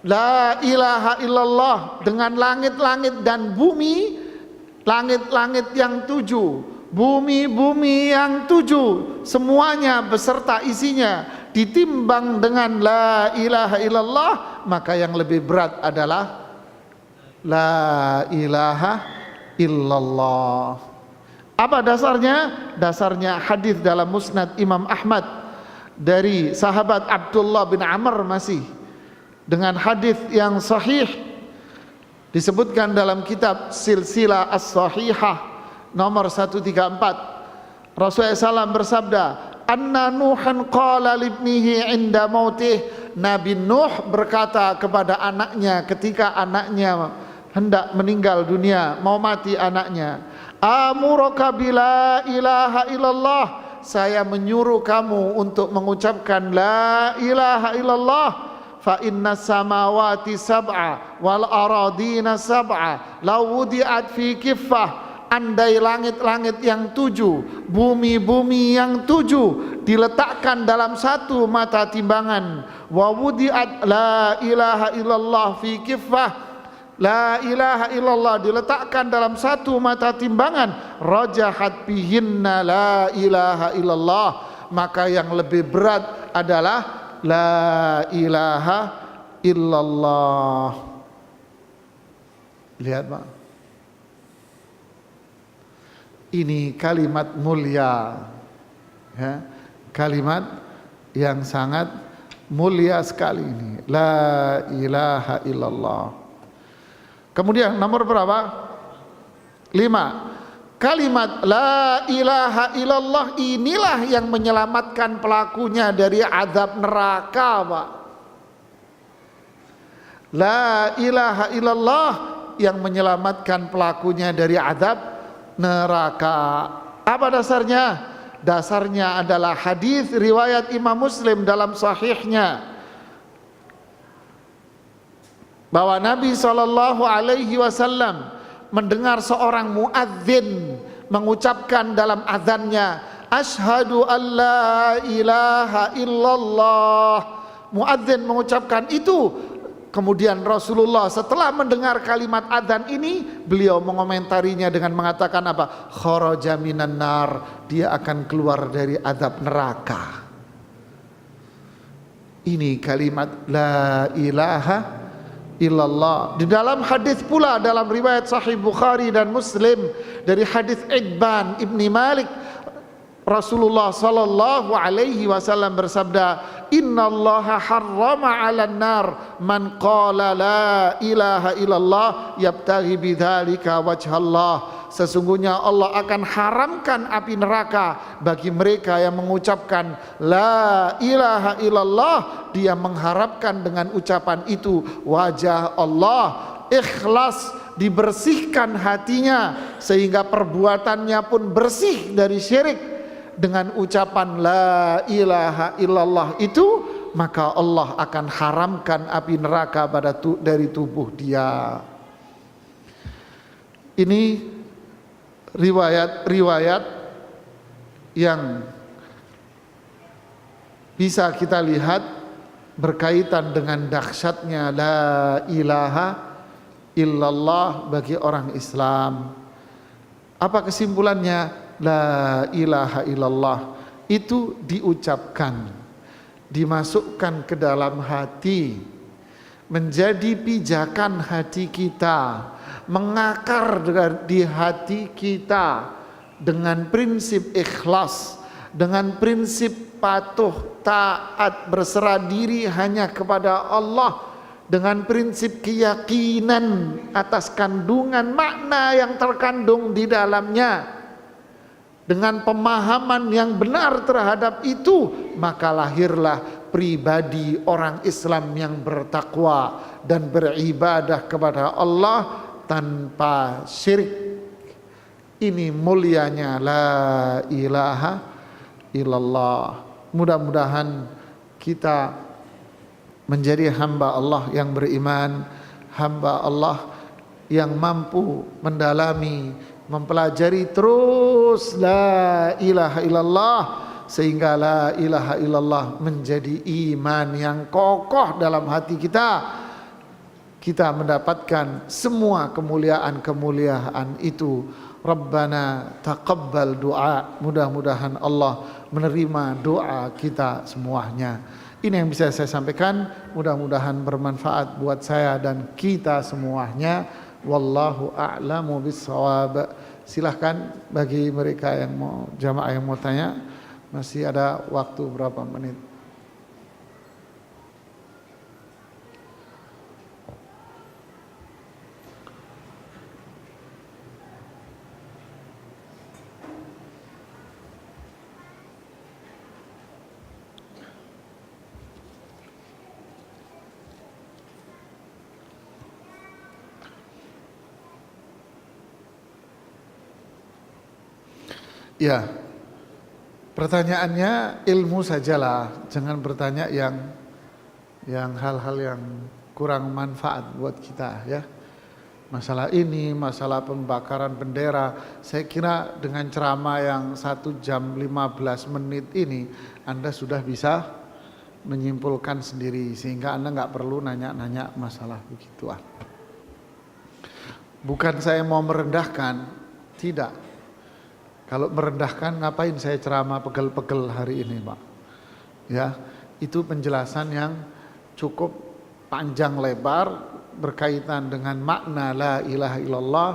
A: la ilaha illallah dengan langit-langit dan bumi, langit-langit yang 7, bumi-bumi yang 7, semuanya beserta isinya ditimbang dengan la ilaha illallah, maka yang lebih berat adalah la ilaha illallah. Apa dasarnya? Dasarnya hadis dalam Musnad Imam Ahmad dari sahabat Abdullah bin Amr, masih dengan hadis yang sahih, disebutkan dalam kitab Silsilah As-Sahihah nomor 134. Rasulullah SAW bersabda, anna Nuhan qala libnihi inda mautih. Nabi Nuh berkata kepada anaknya ketika anaknya hendak meninggal dunia, mau mati anaknya, amuruka bila ilaha illallah, saya menyuruh kamu untuk mengucapkan la ilaha illallah. Fa inna samawati sab'a wal aradina sab'a law wudi'at fi kiffah. Andai langit-langit yang 7, bumi-bumi yang 7 diletakkan dalam satu mata timbangan, wa wudi'at la ilaha illallah fi kiffah, la ilaha illallah diletakkan dalam satu mata timbangan, rajahat bihinna la ilaha illallah, maka yang lebih berat adalah la ilaha illallah. Lihat Pak, ini kalimat mulia ya, kalimat yang sangat mulia sekali ini, la ilaha illallah. Kemudian nomor berapa? 5. Kalimat la ilaha illallah inilah yang menyelamatkan pelakunya dari azab neraka, Pak. La ilaha illallah yang menyelamatkan pelakunya dari azab neraka. Apa dasarnya? Dasarnya adalah hadis riwayat Imam Muslim dalam sahihnya, bahwa Nabi SAW mendengar seorang muadzin mengucapkan dalam azannya, asyhadu an la ilaha illallah. Muadzin mengucapkan itu. Kemudian Rasulullah setelah mendengar kalimat adzan ini, beliau mengomentarinya dengan mengatakan apa? Kharaja minan nar, dia akan keluar dari azab neraka. Ini kalimat la ilaha illallah. Di dalam hadis pula dalam riwayat Sahih Bukhari dan Muslim dari hadis Idban ibni Malik Rasulullah sallallahu alaihi wasallam bersabda, "Innallaha harrama 'alan nar man qala la ilaha illallah yabtaghi bidzalika wajhallah." Sesungguhnya Allah akan haramkan api neraka bagi mereka yang mengucapkan la ilaha illallah, dia mengharapkan dengan ucapan itu wajah Allah, ikhlas, dibersihkan hatinya sehingga perbuatannya pun bersih dari syirik. Dengan ucapan la ilaha illallah itu, maka Allah akan haramkan api neraka dari tubuh dia. Ini riwayat-riwayat yang bisa kita lihat berkaitan dengan dahsyatnya la ilaha illallah bagi orang Islam. Apa kesimpulannya? La ilaha illallah itu diucapkan, dimasukkan ke dalam hati, menjadi pijakan hati kita, mengakar di hati kita dengan prinsip ikhlas, dengan prinsip patuh, taat, berserah diri hanya kepada Allah, dengan prinsip keyakinan atas kandungan makna yang terkandung di dalamnya, dengan pemahaman yang benar terhadap itu, maka lahirlah pribadi orang Islam yang bertakwa dan beribadah kepada Allah tanpa syirik. Ini mulianya la ilaha illallah. Mudah-mudahan kita menjadi hamba Allah yang beriman, hamba Allah yang mampu mendalami, mempelajari terus la ilaha illallah, sehingga la ilaha illallah menjadi iman yang kokoh dalam hati kita. Kita mendapatkan semua kemuliaan-kemuliaan itu. Rabbana taqabbal doa. Mudah-mudahan Allah menerima doa kita semuanya. Ini yang bisa saya sampaikan, mudah-mudahan bermanfaat buat saya dan kita semuanya. Wallahu a'lamu bissawab. Silahkan bagi mereka yang mau, jamaah yang mau tanya, masih ada waktu berapa menit? Ya, pertanyaannya ilmu sajalah, jangan bertanya yang hal-hal yang kurang manfaat buat kita ya. Masalah ini, masalah pembakaran bendera, saya kira dengan ceramah yang 1 jam 15 menit ini Anda sudah bisa menyimpulkan sendiri, sehingga Anda nggak perlu nanya-nanya masalah begituan. Bukan saya mau merendahkan, tidak. Kalau merendahkan, ngapain saya ceramah pegel-pegel hari ini, Pak? Ya, itu penjelasan yang cukup panjang lebar berkaitan dengan makna la ilaha illallah,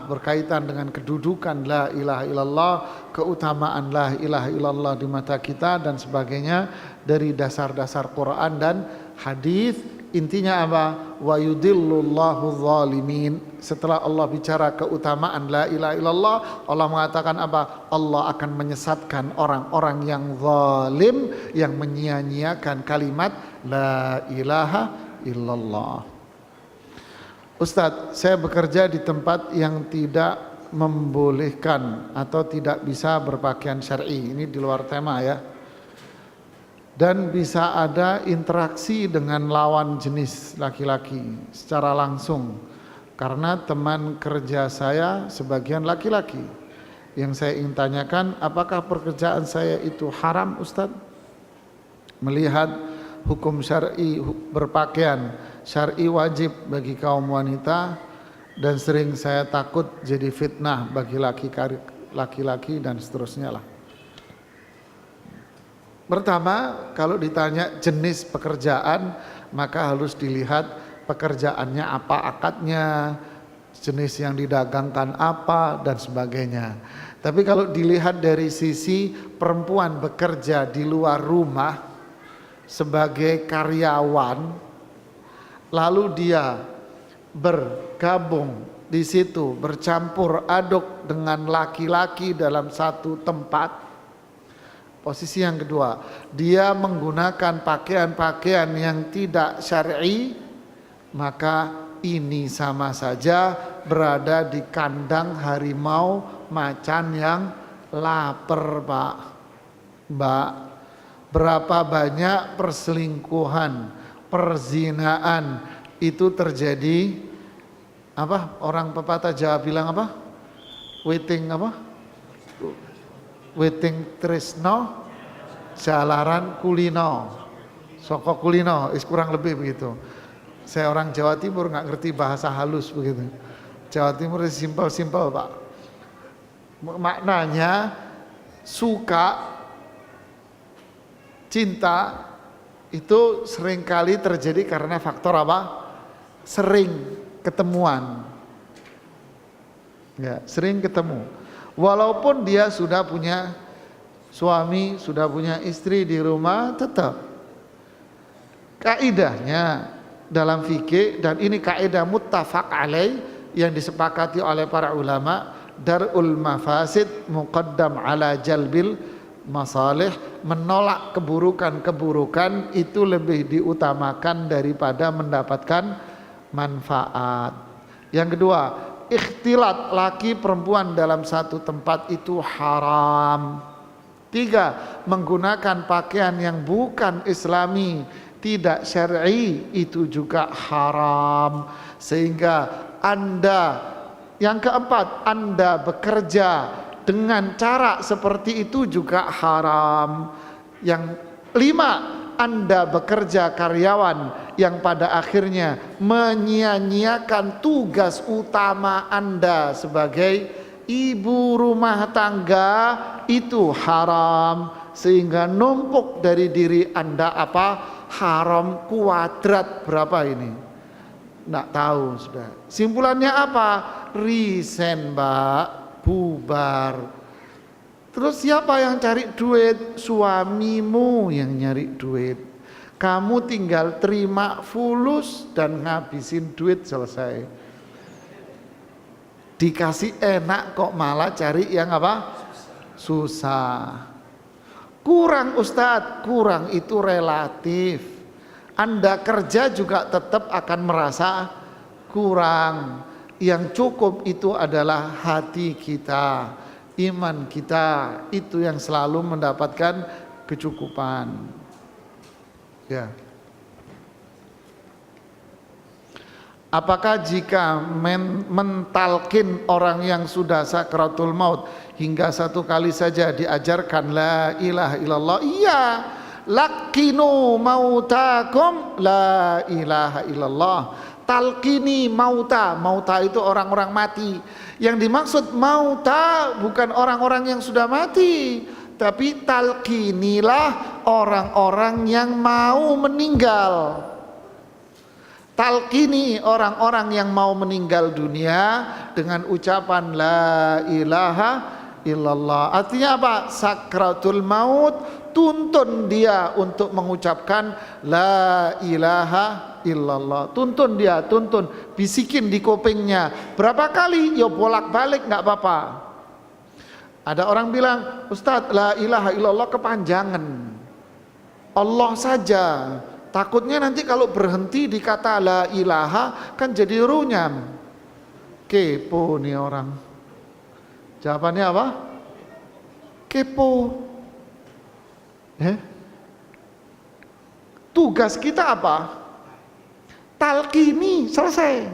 A: berkaitan dengan kedudukan la ilaha illallah, keutamaan la ilaha illallah di mata kita dan sebagainya dari dasar-dasar Quran dan hadis. Intinya apa? Wa yudillullahu zalimin. Setelah Allah bicara keutamaan la ilaha illallah, Allah mengatakan apa? Allah akan menyesatkan orang-orang yang zalim, yang menyia-nyiakan kalimat la ilaha illallah. Ustadz, saya bekerja di tempat yang tidak membolehkan atau tidak bisa berpakaian syar'i. Ini di luar tema ya. Dan bisa ada interaksi dengan lawan jenis laki-laki secara langsung, karena teman kerja saya sebagian laki-laki. Yang saya ingin tanyakan, apakah pekerjaan saya itu haram, Ustadz? Melihat hukum syar'i berpakaian syar'i wajib bagi kaum wanita, dan sering saya takut jadi fitnah bagi laki-laki dan seterusnya lah. Pertama, kalau ditanya jenis pekerjaan, maka harus dilihat pekerjaannya apa akadnya, jenis yang didagangkan apa dan sebagainya. Tapi kalau dilihat dari sisi perempuan bekerja di luar rumah sebagai karyawan, lalu dia bergabung di situ, bercampur aduk dengan laki-laki dalam satu tempat. Posisi yang kedua, dia menggunakan pakaian-pakaian yang tidak syar'i, maka ini sama saja berada di kandang harimau macan yang lapar, Pak. Mbak, berapa banyak perselingkuhan, perzinaan itu terjadi, apa orang pepatah Jawa bilang apa? Waiting apa? Waiting tresno jalaran kulino. Soko kulino, kurang lebih begitu. Saya orang Jawa Timur nggak ngerti bahasa halus begitu. Jawa Timur simpel-simpel, Pak. Maknanya suka, cinta itu seringkali terjadi karena faktor apa? Sering ketemuan. Ya, sering ketemu. Walaupun dia sudah punya suami, sudah punya istri di rumah, tetap kaidahnya dalam fikih, dan ini kaidah muttafaq alaih yang disepakati oleh para ulama, darul mafasid muqaddam ala jalbil masalih, menolak keburukan-keburukan itu lebih diutamakan daripada mendapatkan manfaat. Yang kedua, ikhtilat laki perempuan dalam satu tempat itu haram. Tiga, menggunakan pakaian yang bukan islami, tidak syar'i, itu juga haram. Sehingga Anda, yang keempat, Anda bekerja dengan cara seperti itu juga haram. Yang lima, Anda bekerja karyawan yang pada akhirnya menyia-nyiakan tugas utama Anda sebagai ibu rumah tangga, itu haram. Sehingga numpuk dari diri Anda apa? Haram kuadrat berapa ini? Nggak tahu sudah. Simpulannya apa? Resign, Mbak, bubar. Terus siapa yang cari duit? Suamimu yang nyari duit. Kamu tinggal terima fulus dan ngabisin duit, selesai. Dikasih enak kok malah cari yang apa? Susah. Kurang, Ustadz, kurang itu relatif. Anda kerja juga tetap akan merasa kurang. Yang cukup itu adalah hati kita, iman kita, itu yang selalu mendapatkan kecukupan. Ya. Apakah jika mentalkin orang yang sudah sakratul maut hingga satu kali saja diajarkan la ilaha illallah? Iya, lakinu mautakum la ilaha illallah. Talkini mauta, mauta itu orang-orang mati. Yang dimaksud mauta bukan orang-orang yang sudah mati, tapi talkinilah orang-orang yang mau meninggal. Talkini orang-orang yang mau meninggal dunia dengan ucapan la ilaha illallah. Artinya apa? Sakratul maut tuntun dia untuk mengucapkan la ilaha illallah. Tuntun dia, tuntun, bisikin di kupingnya. Berapa kali? Ya bolak-balik nggak apa-apa. Ada orang bilang, Ustadz, la ilaha illallah kepanjangan. Allah saja. Takutnya nanti kalau berhenti di kata la ilaha kan jadi runyam. Kepo nih orang. Jawabannya apa? Kepo. Tugas kita apa? Talqini, selesai.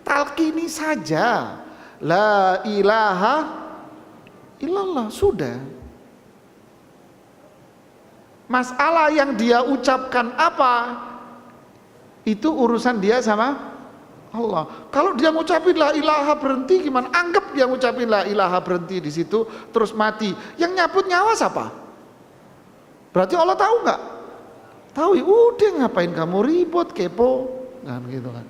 A: Talqini saja. La ilaha illallah, sudah. Masalah yang dia ucapkan apa, itu urusan dia sama Allah. Kalau dia ngucapin la ilaha berhenti gimana? Anggap dia ngucapin la ilaha berhenti di situ terus mati. Yang nyabut nyawa siapa? Berarti Allah tahu nggak? Tahu. Udah ngapain kamu ribut, kepo, kan gitu kan.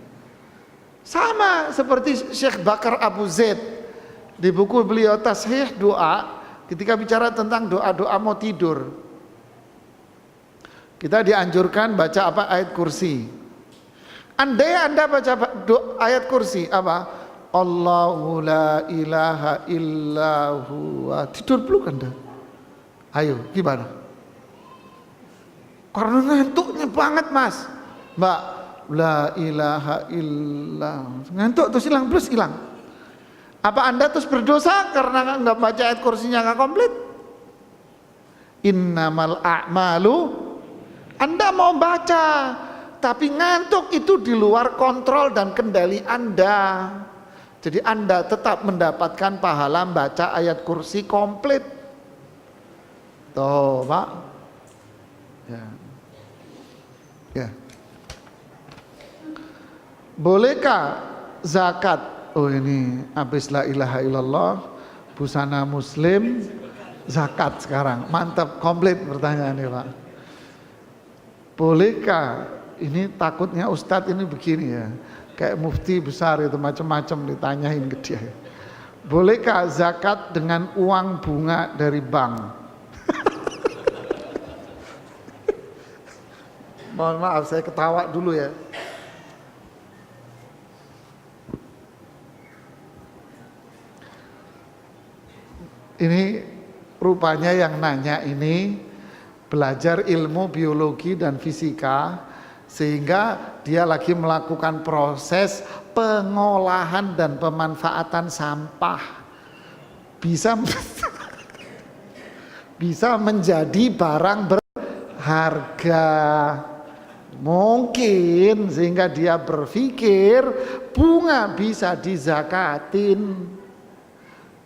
A: Sama seperti Syekh Bakar Abu Zaid. Di buku beliau Tashih Doa, ketika bicara tentang doa-doa mau tidur, kita dianjurkan baca apa? Ayat kursi. Andai Anda baca ayat kursi apa? Allahu la ilaha illa huwa, tidur peluk Anda. Ayo, gimana? Karena ngantuknya banget Mas, Mbak. La ilaha illa, ngantuk terus hilang, plus hilang. Apa Anda terus berdosa karena nggak baca ayat kursinya nggak komplit? Innamal a'malu, Anda mau baca tapi ngantuk, itu di luar kontrol dan kendali Anda. Jadi Anda tetap mendapatkan pahala baca ayat kursi komplit. Tuh Pak. Ya. Ya. Bolehkah zakat? Oh ini habis la ilaha illallah, busana muslim, zakat sekarang. Mantap, komplit pertanyaannya Pak. Bolehkah? Ini takutnya Ustadz ini begini ya, kayak mufti besar itu macam-macam ditanyain ke dia. Bolehkah zakat dengan uang bunga dari bank? Mohon maaf saya ketawa dulu ya. Ini rupanya yang nanya ini belajar ilmu biologi dan fisika, sehingga dia lagi melakukan proses pengolahan dan pemanfaatan sampah. Bisa menjadi barang berharga. Mungkin sehingga dia berpikir bunga bisa dizakatin.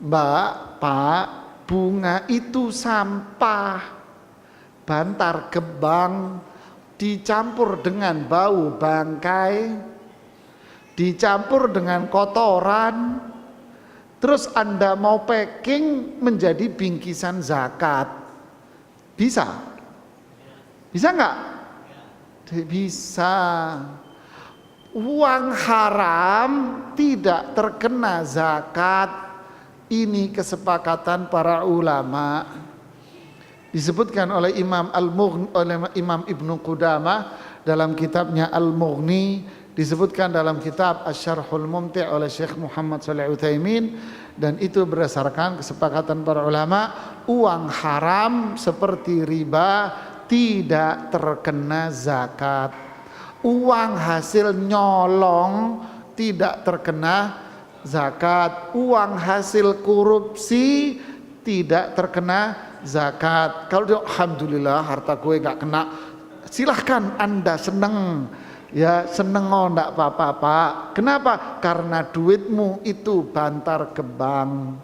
A: Mbak, Pak, bunga itu sampah, bantar gebang, dicampur dengan bau bangkai, dicampur dengan kotoran, terus Anda mau packing menjadi bingkisan zakat. Bisa? Bisa nggak? Bisa. Uang haram tidak terkena zakat. Ini kesepakatan para ulama. Disebutkan oleh Imam Al-Mughni, oleh Imam Ibnu Qudamah dalam kitabnya Al-Mughni, disebutkan dalam kitab Asy-Syarhul Mumti' oleh Syekh Muhammad Shalih Utsaimin, dan itu berdasarkan kesepakatan para ulama, uang haram seperti riba tidak terkena zakat. Uang hasil nyolong tidak terkena zakat. Uang hasil korupsi tidak terkena zakat. Kalau dia alhamdulillah harta gue gak kena, silahkan Anda seneng ya, seneng, oh enggak apa-apa Pak. Kenapa? Karena duitmu itu bantar gebang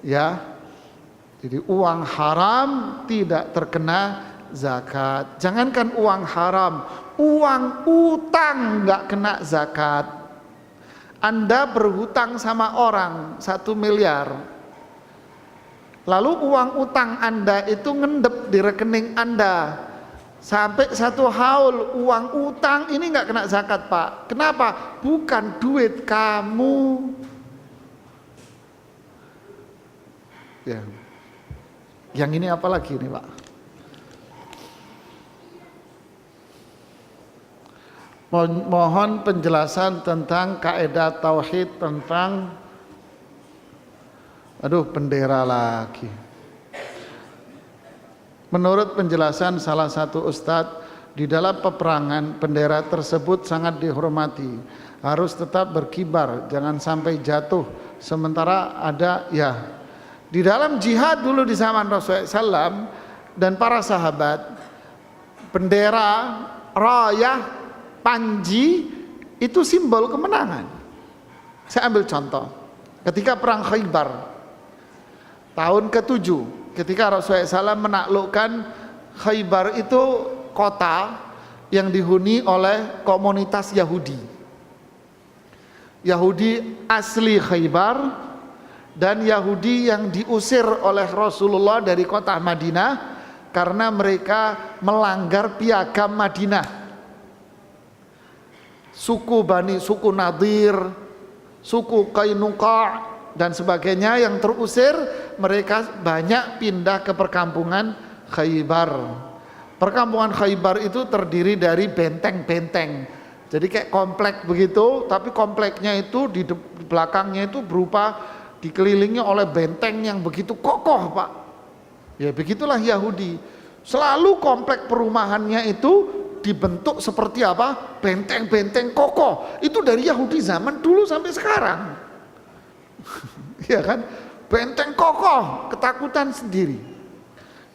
A: ya. Jadi uang haram tidak terkena zakat. Jangankan uang haram, uang utang nggak kena zakat. Anda berhutang sama orang 1 miliar, lalu uang utang Anda itu ngendep di rekening Anda sampai 1 haul, uang utang ini nggak kena zakat Pak. Kenapa? Bukan duit kamu. Ya. Yang ini apa lagi nih Pak? Mohon penjelasan tentang kaidah tauhid tentang bendera lagi. Menurut penjelasan salah satu ustadz, di dalam peperangan bendera tersebut sangat dihormati, harus tetap berkibar, jangan sampai jatuh. Sementara ada ya, di dalam jihad dulu di zaman Rasulullah SAW dan para sahabat, bendera, rayah, panji itu simbol kemenangan. Saya ambil contoh ketika perang Khaybar tahun ke-7, ketika Rasulullah SAW menaklukkan Khaybar, itu kota yang dihuni oleh komunitas Yahudi asli Khaybar dan Yahudi yang diusir oleh Rasulullah dari kota Madinah karena mereka melanggar piagam Madinah. Suku Nadir, suku Qainuqa, dan sebagainya yang terusir, mereka banyak pindah ke perkampungan Khaybar. Perkampungan Khaybar itu terdiri dari benteng-benteng. Jadi kayak komplek begitu, tapi kompleknya itu di belakangnya itu berupa dikelilingi oleh benteng yang begitu kokoh, Pak. Ya begitulah Yahudi. Selalu komplek perumahannya itu dibentuk seperti apa? Benteng-benteng kokoh. Itu dari Yahudi zaman dulu sampai sekarang. Ya kan? Benteng kokoh, ketakutan sendiri.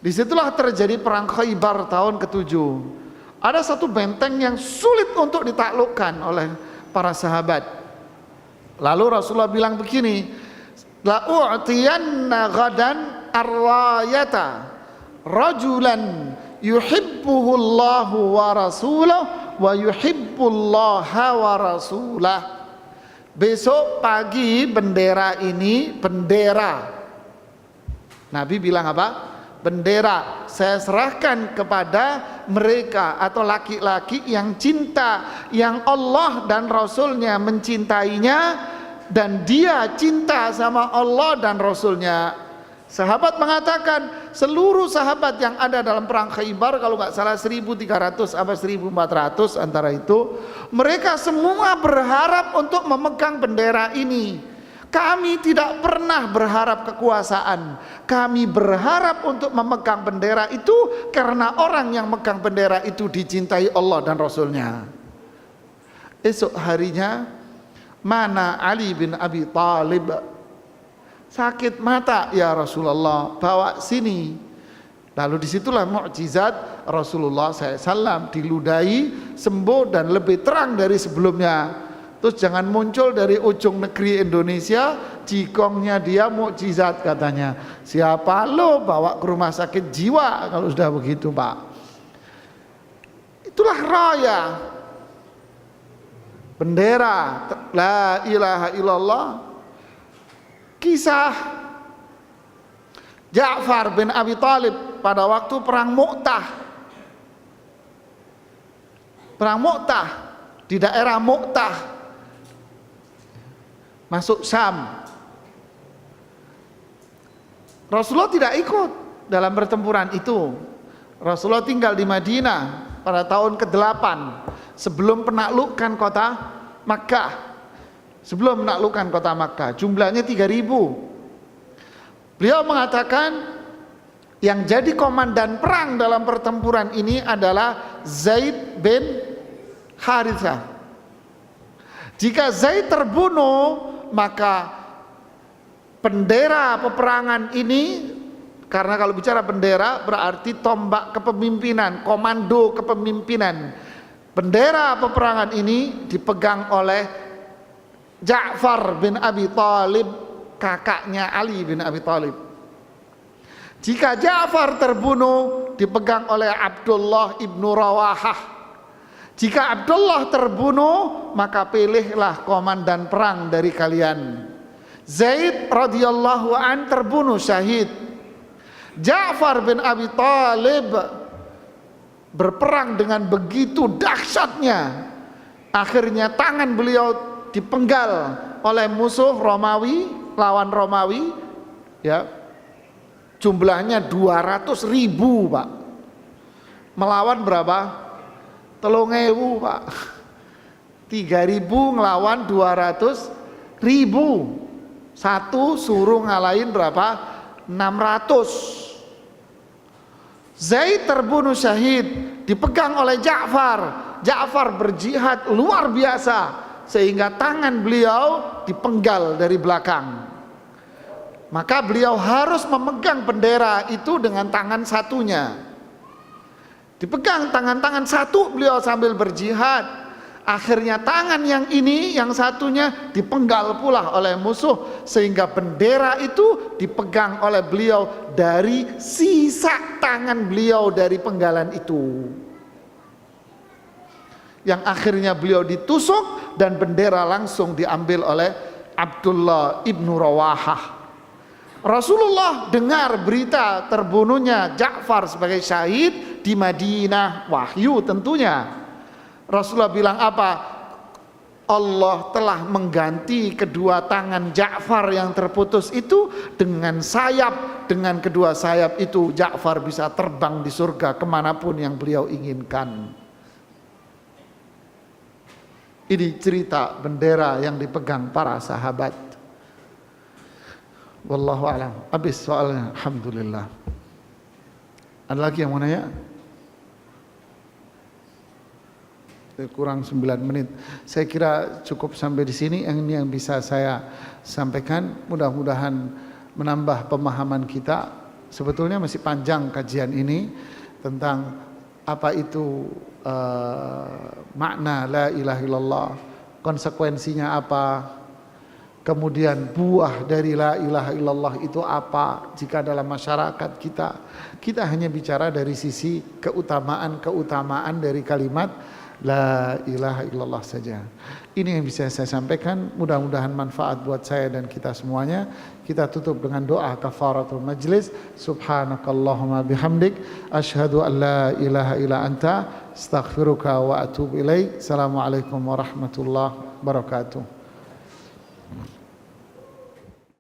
A: Disitulah terjadi perang Khaybar tahun ke-7. Ada satu benteng yang sulit untuk ditaklukkan oleh para sahabat. Lalu Rasulullah bilang begini, la u'tiyanna ghadan arwayata rajulan yuhibbuhullahu wa rasuluhu wa yuhibbullaha wa rasulah. Besok pagi bendera ini, bendera, Nabi bilang apa? Bendera saya serahkan kepada mereka atau laki-laki yang cinta, yang Allah dan Rasulnya mencintainya, dan dia cinta sama Allah dan Rasulnya. Sahabat mengatakan, seluruh sahabat yang ada dalam perang Khaybar, kalau nggak salah 1.300 atau 1.400 antara itu, mereka semua berharap untuk memegang bendera ini. Kami tidak pernah berharap kekuasaan, kami berharap untuk memegang bendera itu karena orang yang megang bendera itu dicintai Allah dan Rasulnya. Esok harinya, mana Ali bin Abi Thalib? Sakit mata ya Rasulullah, bawa sini. Lalu disitulah mukjizat Rasulullah SAW, diludahi, sembuh dan lebih terang dari sebelumnya. Terus jangan muncul dari ujung negeri Indonesia, jikongnya dia mukjizat katanya. Siapa lo bawa ke rumah sakit jiwa kalau sudah begitu, Pak? Itulah raya. Bendera la ilaha illallah. Kisah Ja'far bin Abi Thalib pada waktu perang Mu'tah. Perang Mu'tah di daerah Mu'tah, masuk Syam. Rasulullah tidak ikut dalam pertempuran itu. Rasulullah tinggal di Madinah pada tahun ke-8 sebelum penaklukan kota Makkah. Sebelum menaklukkan kota Makkah, jumlahnya 3.000. Beliau mengatakan yang jadi komandan perang dalam pertempuran ini adalah Zaid bin Harithah. Jika Zaid terbunuh, maka bendera peperangan ini, karena kalau bicara bendera berarti tombak kepemimpinan, komando kepemimpinan. Bendera peperangan ini dipegang oleh Ja'far bin Abi Thalib, kakaknya Ali bin Abi Thalib. Jika Ja'far terbunuh, dipegang oleh Abdullah ibnu Rawahah. Jika Abdullah terbunuh, maka pilihlah komandan perang dari kalian. Zaid radhiyallahu an terbunuh syahid. Ja'far bin Abi Thalib berperang dengan begitu dahsyatnya, akhirnya tangan beliau dipenggal oleh musuh Romawi, lawan Romawi, ya, jumlahnya 200.000, Pak. Melawan berapa? 3.000, Pak. 3.000 ngelawan 200.000. Satu suruh ngalahin berapa? 600. Zaid terbunuh syahid, dipegang oleh Ja'far. Ja'far berjihad luar biasa sehingga tangan beliau dipenggal dari belakang. Maka beliau harus memegang bendera itu dengan tangan satunya. Dipegang tangan satu beliau sambil berjihad. Akhirnya tangan yang ini, yang satunya dipenggal pula oleh musuh, sehingga bendera itu dipegang oleh beliau dari sisa tangan beliau dari penggalan itu, yang akhirnya beliau ditusuk dan bendera langsung diambil oleh Abdullah ibnu Rawahah. Rasulullah dengar berita terbunuhnya Ja'far sebagai syahid di Madinah, wahyu tentunya. Rasulullah bilang apa? Allah telah mengganti kedua tangan Ja'far yang terputus itu dengan sayap. Dengan kedua sayap itu Ja'far bisa terbang di surga kemanapun yang beliau inginkan. Ini cerita bendera yang dipegang para sahabat. Wallahu a'lam. Habis soalnya, alhamdulillah. Ada lagi yang mau nanya? Kurang 9 menit. Saya kira cukup sampai di sini. Ini yang bisa saya sampaikan. Mudah-mudahan menambah pemahaman kita. Sebetulnya masih panjang kajian ini tentang apa itu makna la ilaha illallah, konsekuensinya apa, kemudian buah dari la ilaha illallah itu apa jika dalam masyarakat kita hanya bicara dari sisi keutamaan dari kalimat la ilaha illallah saja. Ini yang bisa saya sampaikan. Mudah-mudahan manfaat buat saya dan kita semuanya. Kita tutup dengan doa kafaratul majlis. Subhanakallahumma bihamdik asyhadu an la ilaha illa anta astaghfiruka wa atubu ilaik. Assalamualaikum warahmatullahi wabarakatuh.